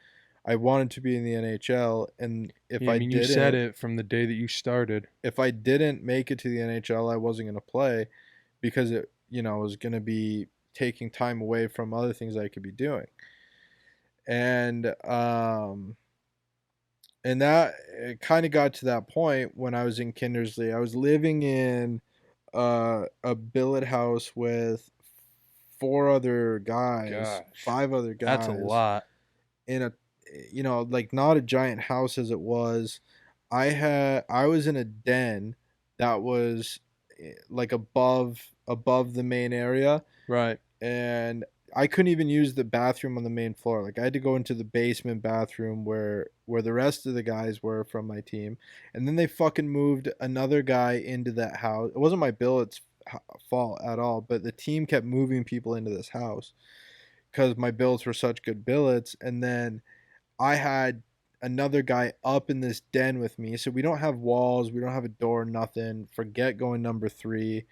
I wanted to be in the NHL. And if Yeah, I I mean, didn't, you said it from the day that you started. if I didn't make it to the NHL, I wasn't going to play because it, was going to be taking time away from other things I could be doing. And that it kind of got to that point when I was in Kindersley. I was living in a billet house with 5 other guys. That's a lot. In a, like not a giant house as it was. I was in a den that was like above the main area, Right. and I couldn't even use the bathroom on the main floor. Like I had to go into the basement bathroom where the rest of the guys were from my team. And then they fucking moved another guy into that house. It wasn't my billet's fault at all, but the team kept moving people into this house because my billets were such good billets. And then I had another guy up in this den with me. So we don't have walls, we don't have a door, nothing. Forget going number 3.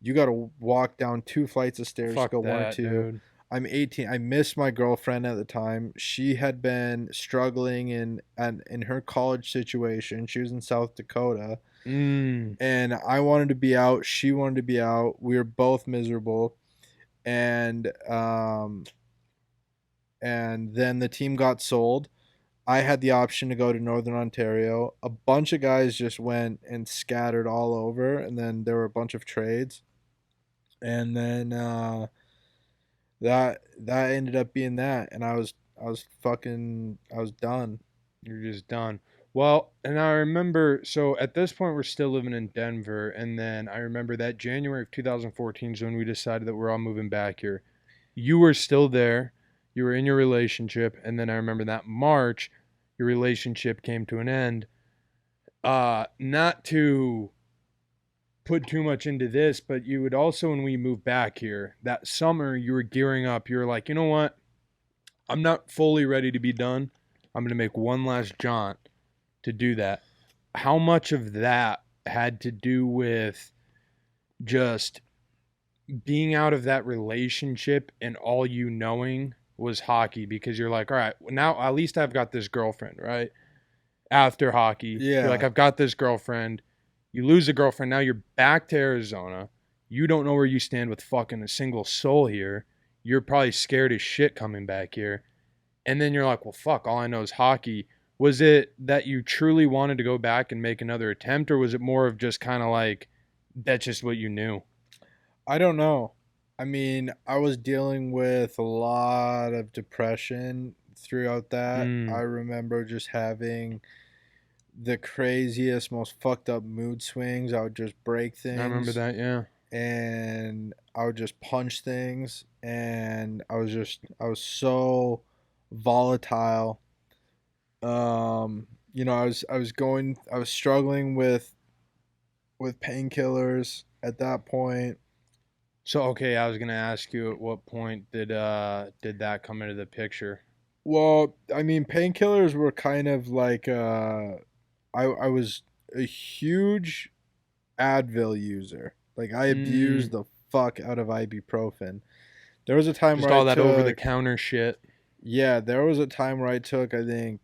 You got to walk down 2 flights of stairs Fuck to go 1 or that, 2. dude. I'm 18. I missed my girlfriend at the time. She had been struggling in her college situation. She was in South Dakota. And I wanted to be out. She wanted to be out. We were both miserable. And then the team got sold. I had the option to go to Northern Ontario. A bunch of guys just went and scattered all over, and then there were a bunch of trades. And then that ended up being that, and I was done. You're just done. Well, and I remember, so at this point, we're still living in Denver. And then I remember that January of 2014 is when we decided that we're all moving back here. You were still there. You were in your relationship. And then I remember that March, your relationship came to an end. Not to put too much into this, but you would also, when we moved back here, that summer, you were gearing up. You were like, you know what? I'm not fully ready to be done. I'm going to make one last jaunt to do that. How much of that had to do with just being out of that relationship and all you knowing was hockey? Because you're like, all right, now at least I've got this girlfriend, right? After hockey. Yeah. You're like, I've got this girlfriend. You lose a girlfriend. Now you're back to Arizona. You don't know where you stand with fucking a single soul here. You're probably scared as shit coming back here. And then you're like, well, fuck, all I know is hockey. Was it that you truly wanted to go back and make another attempt, or was it more of just kind of like, that's just what you knew? I don't know. I mean, I was dealing with a lot of depression throughout that. I remember just having the craziest, most fucked up mood swings. I would just break things. I remember that. Yeah. And I would just punch things, and I was so volatile. You know, I was struggling with painkillers at that point. So okay, I was gonna ask you at what point did that come into the picture? Well, I mean, painkillers were kind of like I was a huge Advil user. Like I abused the fuck out of ibuprofen. There was a time Just where all I that took, over the counter shit. yeah, there was a time where I took, I think,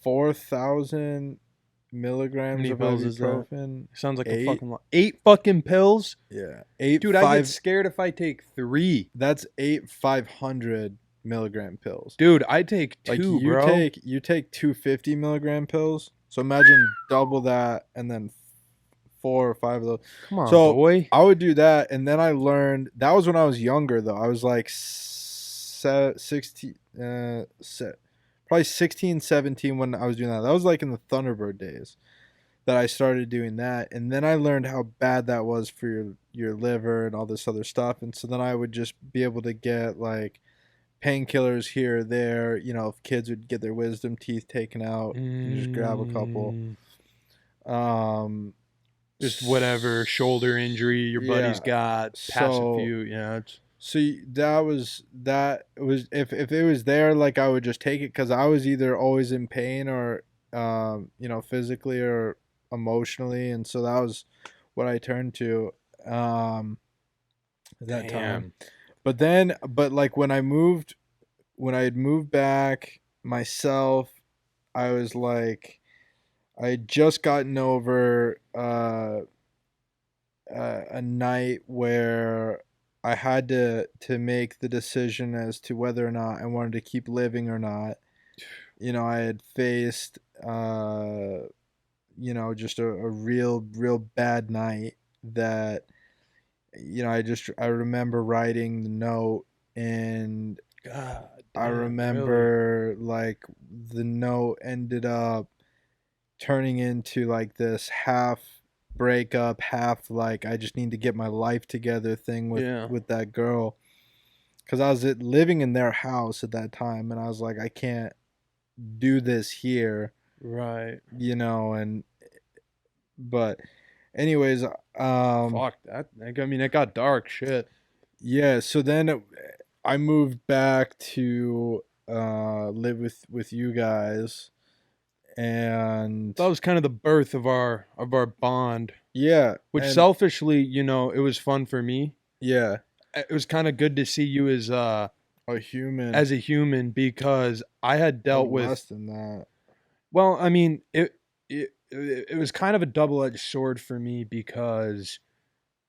4,000 milligrams many of pills is that? ibuprofen. Sounds like 8. a fucking 8 fucking pills. Yeah, eight. Dude, five, I get scared if I take 3. That's 8 500 milligram pills. Dude, I take 2, Like you bro. take 250 milligram pills. So imagine double that, and then 4 or 5 of those. Come on, So boy. I would do that, and then I learned that was when I was younger though. I was like 16, probably 16, 17 when I was doing that. That was like in the Thunderbird days that I started doing that, and then I learned how bad that was for your liver and all this other stuff. And so then I would just be able to get like painkillers here or there. You know, if kids would get their wisdom teeth taken out, you just grab a couple. Just whatever shoulder injury your buddy's got, pass So- a few. Yeah, it's So that was if it was there, like I would just take it because I was either always in pain or you know, physically or emotionally, and so that was what I turned to at that time. But like when I had moved back myself, I was like, I had just gotten over a night where I had to make the decision as to whether or not I wanted to keep living or not. You know, I had faced you know, just a real bad night that, you know, I remember writing the note, and God. I remember like the note ended up turning into like this half breakup, half like I just need to get my life together thing with that girl, because I was living in their house at that time, and I was like, I can't do this here, Right. you know. And but anyways, Fuck that. I mean, it got dark. Shit. yeah, so then I moved back to live with you guys, and That was kind of the birth of our bond. yeah, Which and, selfishly, you know, it was fun for me. yeah, It was kind of good to see you as a human, a human, because I had dealt with. less than that. Well, I mean, it was kind of a double-edged sword for me, because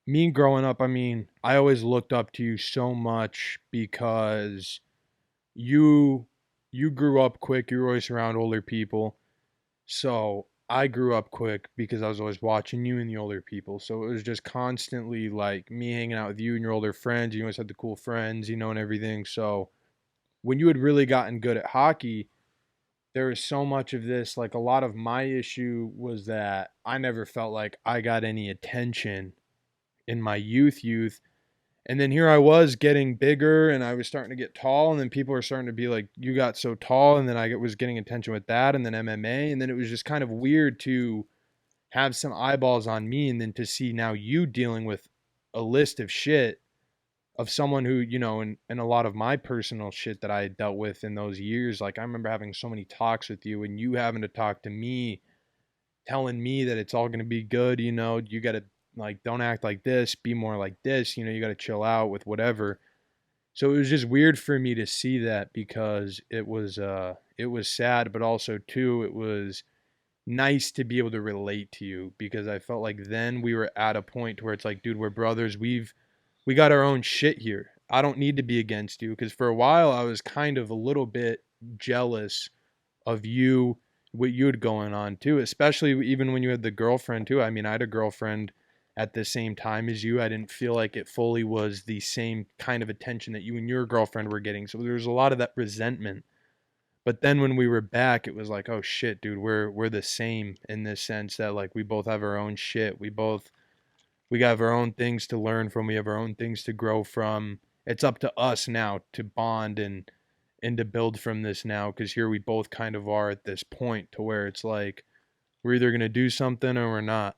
me growing up, I mean, I always looked up to you so much because you grew up quick. You were always around older people. So I grew up quick because I was always watching you and the older people. So it was just constantly like me hanging out with you and your older friends. You always had the cool friends, you know, and everything. So when you had really gotten good at hockey, there was so much of this. Like a lot of my issue was that I never felt like I got any attention in my youth. And then here I was getting bigger, and I was starting to get tall, and then people were starting to be like, you got so tall, and then I was getting attention with that, and then MMA, and then it was just kind of weird to have some eyeballs on me, and then to see now you dealing with a list of shit of someone who, you know, and a lot of my personal shit that I had dealt with in those years. Like I remember having so many talks with you, and you having to talk to me, telling me that it's all going to be good, you know, you got to, like, don't act like this, be more like this, you know, you got to chill out with whatever. So it was just weird for me to see that, because it was sad, but also too, it was nice to be able to relate to you, because I felt like then we were at a point where it's like, dude, we're brothers. We got our own shit here. I don't need to be against you, because for a while I was kind of a little bit jealous of you, what you had going on too, especially even when you had the girlfriend too. I mean, I had a girlfriend at the same time as you. I didn't feel like it fully was the same kind of attention that you and your girlfriend were getting. So there was a lot of that resentment. But then when we were back, it was like, oh shit, dude, we're the same in this sense that like we both have our own shit. We have our own things to learn from. We have our own things to grow from. It's up to us now to bond and to build from this now, because here we both kind of are at this point to where it's like we're either gonna do something or we're not.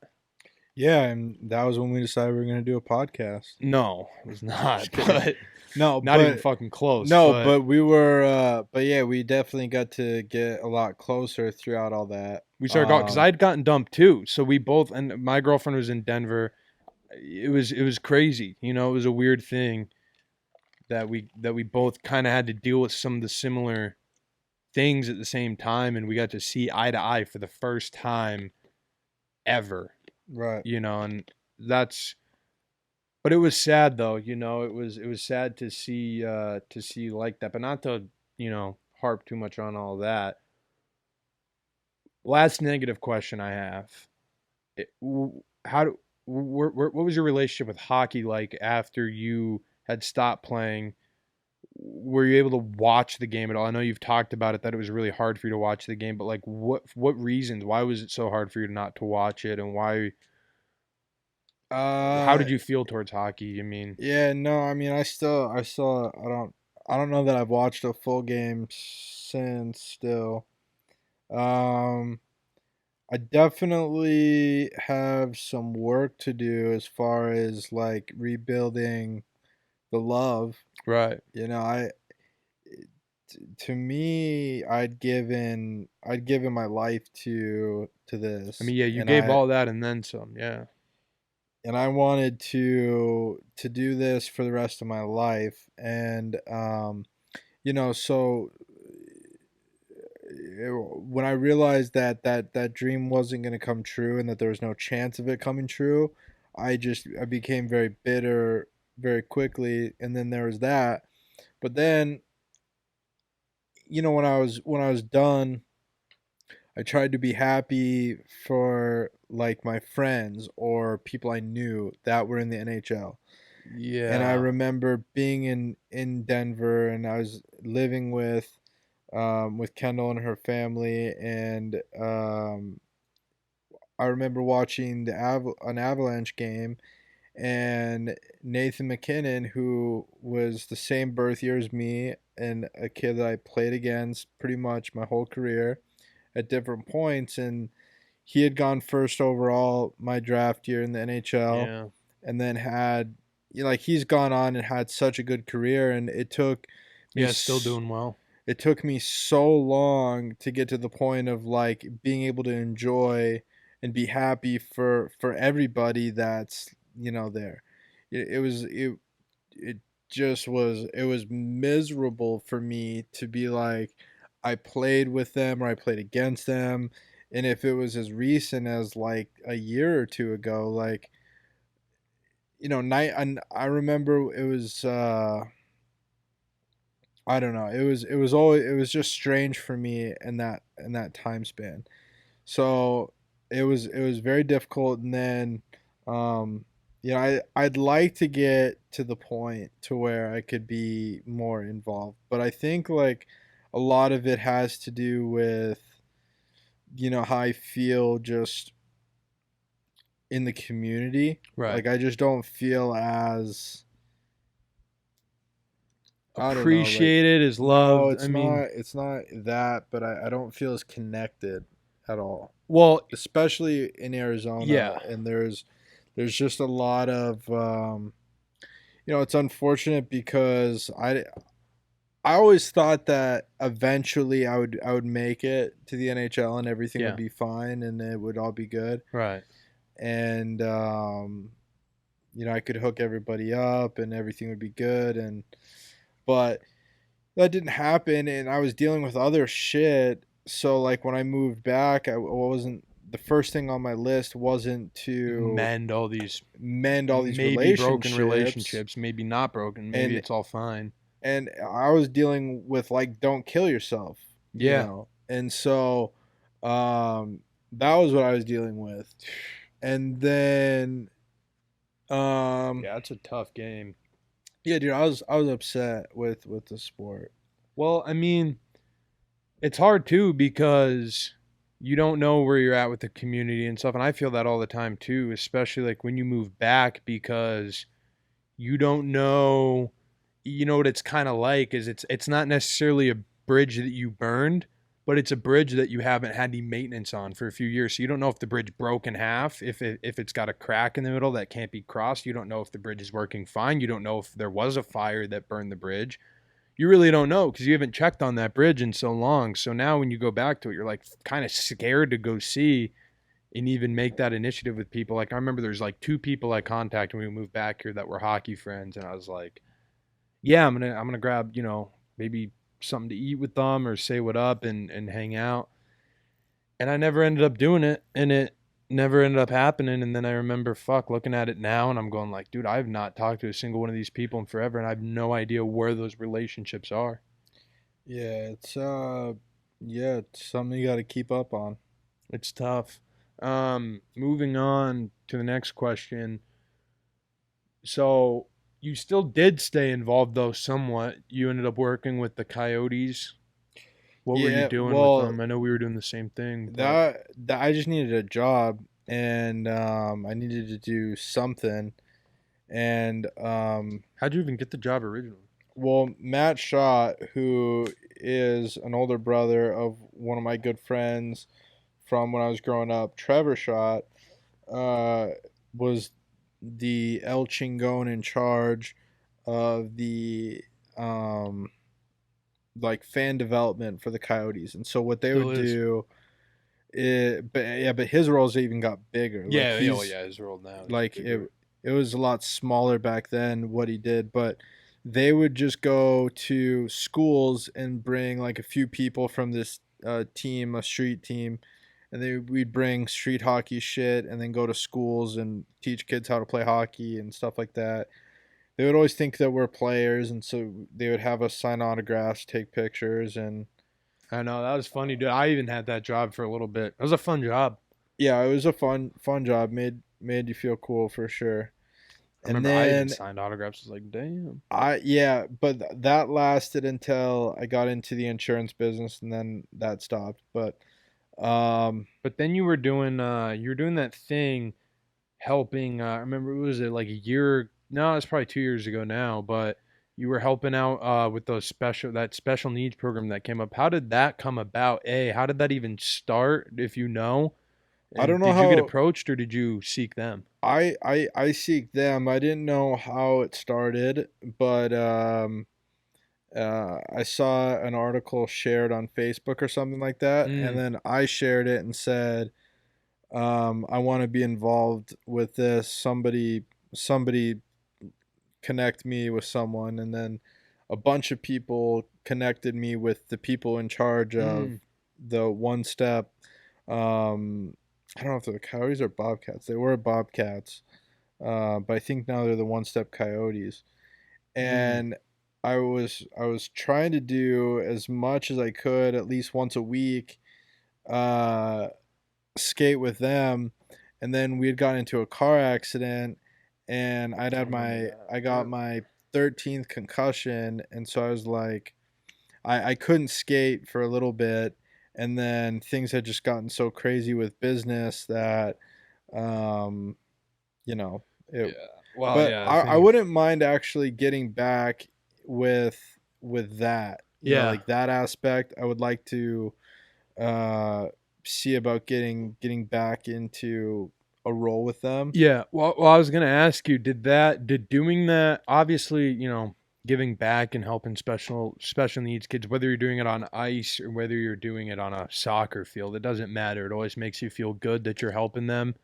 Yeah, and that was when we decided we were going to do a podcast. No, it was not. Just kidding. But No, not but, even fucking close. No, but we were. But yeah, we definitely got to get a lot closer throughout all that. we started going because I'd gotten dumped too. So we both, and my girlfriend was in Denver. It was crazy. You know, it was a weird thing that we both kind of had to deal with some of the similar things at the same time, and we got to see eye to eye for the first time ever. Right. You know, and that's. But it was sad though. You know, it was sad to see like that, but not to harp too much on all that. Last negative question I have: what was your relationship with hockey like after you had stopped playing? Were you able to watch the game at all? I know you've talked about it, that it was really hard for you to watch the game, but like what reasons? Why was it so hard for you not to watch it, and why? How did you feel towards hockey? I mean, Yeah, no, I mean, I don't know that I've watched a full game since still. I definitely have some work to do as far as like rebuilding the love. right? You know, to me, I'd given my life to this. I mean, yeah, you and gave I, all that and then some. Yeah, and I wanted to do this for the rest of my life. And so when I realized that dream wasn't going to come true and that there was no chance of it coming true, I became very bitter very quickly. And then there was that. But then, when I was done, I tried to be happy for like my friends or people I knew that were in the NHL. yeah. And I remember being in Denver, and I was living with Kendall and her family, and I remember watching an Avalanche game, and Nathan McKinnon, who was the same birth year as me and a kid that I played against pretty much my whole career at different points, and he had gone first overall my draft year in the NHL, Yeah. and then had he's gone on and had such a good career, and it took me Yeah, still doing well. it took me so long to get to the point of like being able to enjoy and be happy for everybody that's there. It just was miserable for me to be like I played with them or I played against them, and if it was as recent as like a year or two ago, like night. And I remember it was I don't know, it was just strange for me in that time span. So it was very difficult. And then I'd like to get to the point to where I could be more involved, but I think like a lot of it has to do with how I feel just in the community. Right. Like I just don't feel as I don't know, like, Appreciated is loved. no, it's not that, but I don't feel as connected at all. Well, Especially in Arizona. Yeah. And there's just a lot of it's unfortunate because I always thought that eventually I would make it to the NHL and everything Yeah. would be fine and it would all be good. right. And I could hook everybody up and everything would be good, but that didn't happen, and I was dealing with other shit. So like when I moved back, the first thing on my list wasn't to Mend all these maybe broken relationships, maybe not broken, maybe And- it's all fine. And I was dealing with like don't kill yourself. Yeah. And so that was what I was dealing with. And then Yeah, it's a tough game. yeah, dude, I was upset with the sport. Well, I mean, It's hard too because you don't know where you're at with the community and stuff. And I feel that all the time too, especially like when you move back because you don't know, you know what it's kind of like is it's not necessarily a bridge that you burned, but it's a bridge that you haven't had any maintenance on for a few years. So you don't know if the bridge broke in half, if it's got a crack in the middle that can't be crossed. You don't know if the bridge is working fine. You don't know if there was a fire that burned the bridge. You really don't know because you haven't checked on that bridge in so long. So now when you go back to it, you're like kind of scared to go see and even make that initiative with people. Like I remember there's like two people I contacted when we moved back here that were hockey friends, and I was like, yeah, I'm gonna grab, maybe something to eat with them or say what up and hang out. And I never ended up doing it, and it never ended up happening. And then I remember looking at it now, and I'm going like, dude, I have not talked to a single one of these people in forever, and I have no idea where those relationships are. Yeah, it's something you got to keep up on. It's tough. Moving on to the next question. So you still did stay involved though somewhat. You ended up working with the Coyotes. What were you Yeah, doing well, with them? I know we were doing the same thing. But that I just needed a job, and I needed to do something, and how'd you even get the job originally? well, Matt Schott, who is an older brother of one of my good friends from when I was growing up, Trevor Schott, was the El Chingon in charge of the like fan development for the Coyotes. And so what they Still would is. do but his roles even got bigger. Yeah, Like yeah, his role now. like it was a lot smaller back then what he did, but they would just go to schools and bring like a few people from this team, a street team, and we'd bring street hockey shit and then go to schools and teach kids how to play hockey and stuff like that. They would always think that we're players, and so they would have us sign autographs, take pictures, and I know that was funny, dude. I even had that job for a little bit. It was a fun job. yeah, it was a fun job. Made you feel cool for sure. I And remember I even then signed autographs. I was like, damn. that lasted until I got into the insurance business, and then that stopped. But But then you were doing that thing helping I remember was it like a year, no, it's probably 2 years ago now, but you were helping out with those special needs program that came up. How did that come about? How did that even start, if you know? I don't And know did you get how approached or did you seek them? I seek them. I didn't know how it started, but I saw an article shared on Facebook or something like that, and Mm, then I shared it and said, I want to be involved with this. Somebody connect me with someone, and then a bunch of people connected me with the people in charge of mm. the One Step. I don't know if they're the Coyotes or Bobcats. They were Bobcats, but I think now they're the One Step Coyotes. Mm. And I was trying to do as much as I could, at least once a week, uh, skate with them. And then we had gotten into a car accident, and I remember that. I got Yep. my 13th concussion, and so I was like, I couldn't skate for a little bit, and then things had just gotten so crazy with business that, um, you know, Yeah. it. Well, But yeah, I I think wouldn't mind actually getting back with that, yeah. like that aspect. I would like to uh, see about getting back into a role with them. Yeah. Well, I was gonna ask you, did doing that, obviously, giving back and helping special needs kids, whether you're doing it on ice or whether you're doing it on a soccer field, it doesn't matter. It always makes you feel good that you're helping them,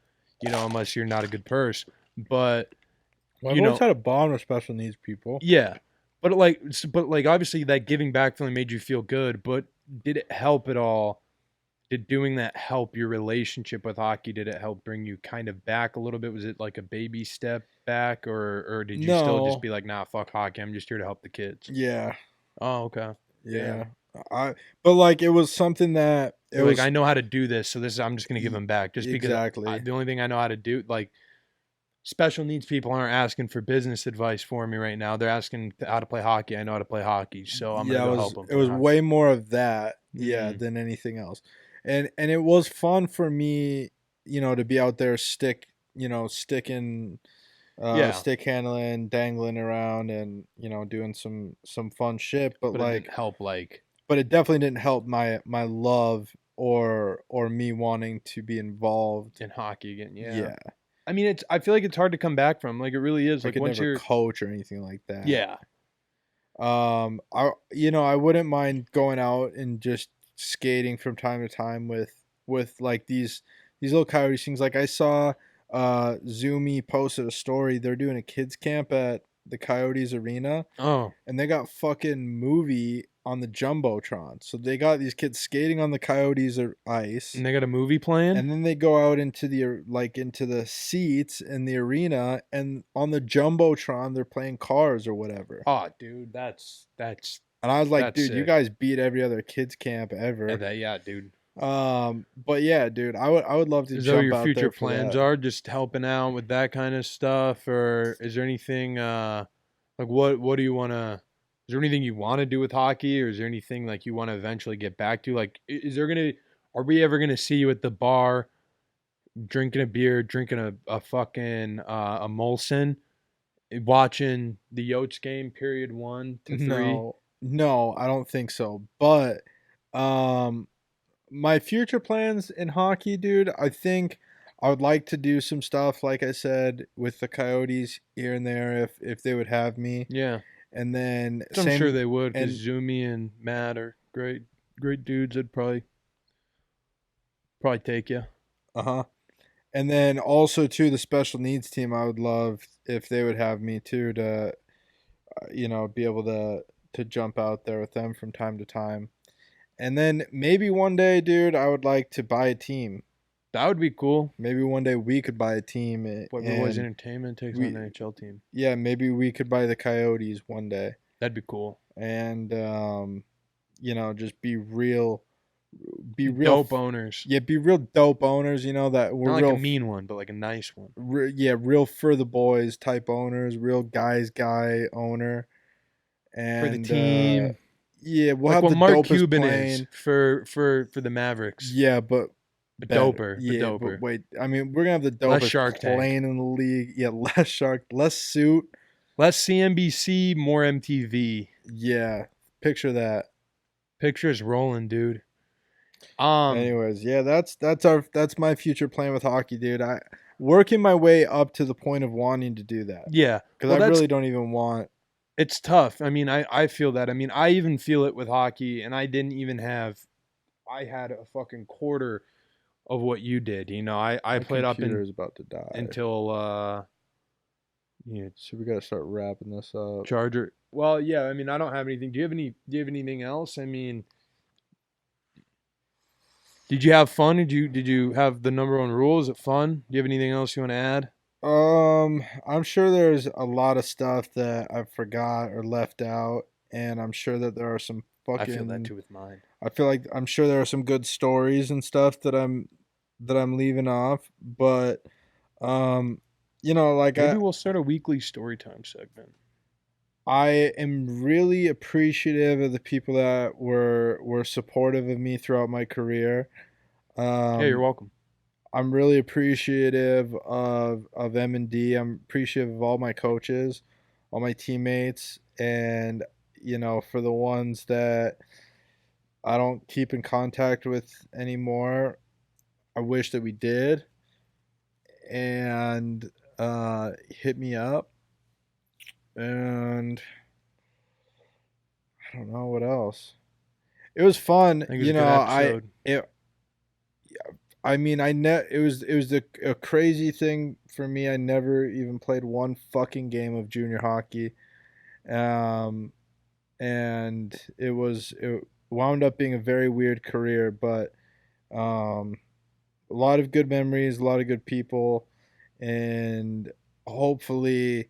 unless you're not a good person. But Well, I've you always know, had a bond with special needs people. yeah. But obviously that giving back feeling made you feel good, but did it help at all? Did doing that help your relationship with hockey? Did it help bring you kind of back a little bit? Was it like a baby step back, or did you still just No, be like, nah, fuck hockey, I'm just here to help the kids? yeah, Oh, okay. yeah. I but like it was something that it You're like, was I know how to do this, so I'm just gonna give them back, just because exactly. the only thing I know how to do, like, special needs people aren't asking for business advice for me right now. They're asking how to play hockey. I know how to play hockey, so I'm gonna go help them. It was way more of that, Mm. than anything else. And it was fun for me, to be out there sticking Yeah. stick handling, dangling around and, doing some fun shit, but But it like didn't help. Like, but it definitely didn't help my love or me wanting to be involved. in hockey again. Yeah. Yeah. I mean, I feel like it's hard to come back from. Like, it really is. I Like, could once never you're. coach or anything like that. Yeah. I wouldn't mind going out and just skating from time to time with like these little Coyotes things. Like I saw Zoomy posted a story. They're doing a kids camp at the Coyotes arena, Oh. and they got fucking movie on the Jumbotron. So they got these kids skating on the Coyotes ice. And they got a movie playing? And then they go out into the seats in the arena, and on the Jumbotron they're playing Cars or whatever. Oh, dude, that's And I was like, that's dude, you sick. guys beat every other kids camp ever. yeah, dude. But yeah, dude, I would love to Is that jump what your out future there for plans that. are? Just helping out with that kind of stuff, or is there anything like what do you want to? Is there anything you want to do with hockey, or is there anything like you want to eventually get back to? Like, are we ever gonna see you at the bar, drinking a beer, drinking a fucking a Molson, watching the Yotes game, period 1 to 3? No, I don't think so. But my future plans in hockey, dude, I think I would like to do some stuff, like I said, with the Coyotes here and there if they would have me. Yeah, And then I'm sure they would, and- because Zoomy and Matt are great dudes. That'd probably take you. Uh-huh. And then also too the special needs team, I would love if they would have me too to be able to jump out there with them from time to time. And then maybe one day, dude, I would like to buy a team. That would be cool. Maybe one day we could buy a team. What Boys and Entertainment takes we- on an NHL team. yeah, maybe we could buy the Coyotes one day. That'd be cool. And just be real Dope owners. Yeah, be real dope owners, that we're Not like real a mean one, but like a nice one. real for the boys type owners, real guy owner. And For the team. yeah, we'll like have what the Mark dopest Cuban plane. is for the Mavericks. Yeah, but But better. doper. Yeah, but doper. but wait, I mean, we're gonna have the Less dopest Shark Tank. plane in the league. Yeah, less suit. Less CNBC, more MTV. Yeah, picture that. Pictures rolling, dude. Anyways, yeah, that's my future plan with hockey, dude. I working my way up to the point of wanting to do that Yeah. because Well, I that's- really don't even want. It's tough. I mean, I feel that. I mean, I even feel it with hockey, and I had a fucking quarter of what you did. I My played up computer is about to die. until So we gotta start wrapping this up. Charger. Well, yeah, I mean, I don't have anything. Do you have anything else? I mean, did you have fun? Did you have the number one rule? Is it fun? Do you have anything else you want to add? I'm sure there's a lot of stuff that I forgot or left out, and I'm sure that there are some fucking. I feel that too with mine. I feel like I'm sure there are some good stories and stuff that I'm leaving off, but like Maybe we'll start a weekly story time segment. I am really appreciative of the people that were supportive of me throughout my career. Yeah, you're welcome. I'm really appreciative of M&D. I'm appreciative of all my coaches, all my teammates, and for the ones that I don't keep in contact with anymore, I wish that we did. And hit me up. And I don't know what else. It was fun, I think it was a good episode. it was a crazy thing for me. I never even played one fucking game of junior hockey. And it wound up being a very weird career, but a lot of good memories, a lot of good people, and hopefully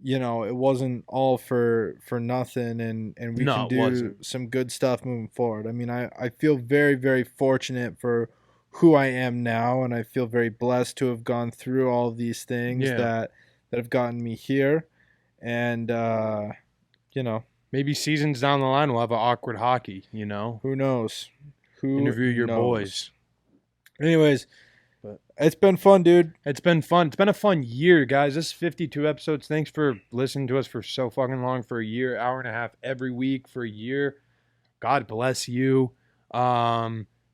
it wasn't all for nothing, and we No, can it do wasn't. some good stuff moving forward. I mean, I feel very, very fortunate for who I am now, and I feel very blessed to have gone through all of these things Yeah. that have gotten me here. And Maybe seasons down the line we'll have an awkward hockey, who knows? Who Interview your knows? boys. Anyways, But- it's been fun, dude. It's been fun. It's been a fun year, guys. This is 52 episodes. Thanks for listening to us for so fucking long, for a year, hour and a half every week for a year. God bless you.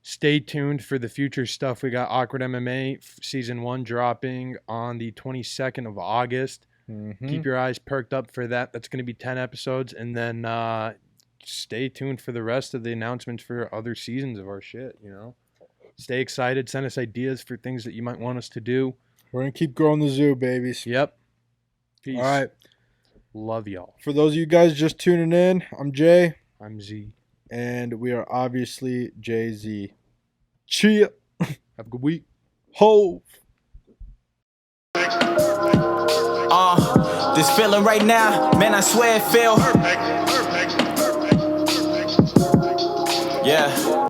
Stay tuned for the future stuff. We got Awkward MMA season 1 dropping on the 22nd of August. Keep your eyes perked up for that. That's going to be 10 episodes. And then stay tuned for the rest of the announcements for other seasons of our shit, Stay excited. Send us ideas for things that you might want us to do. We're going to keep growing the zoo, babies. Yep. Peace. All right. Love y'all. For those of you guys just tuning in, I'm Jay, I'm Z. and we are obviously Jay-Z. Cheer. Have a good week. Ho. This feeling right now, man, I swear it feel. Perfect. Yeah.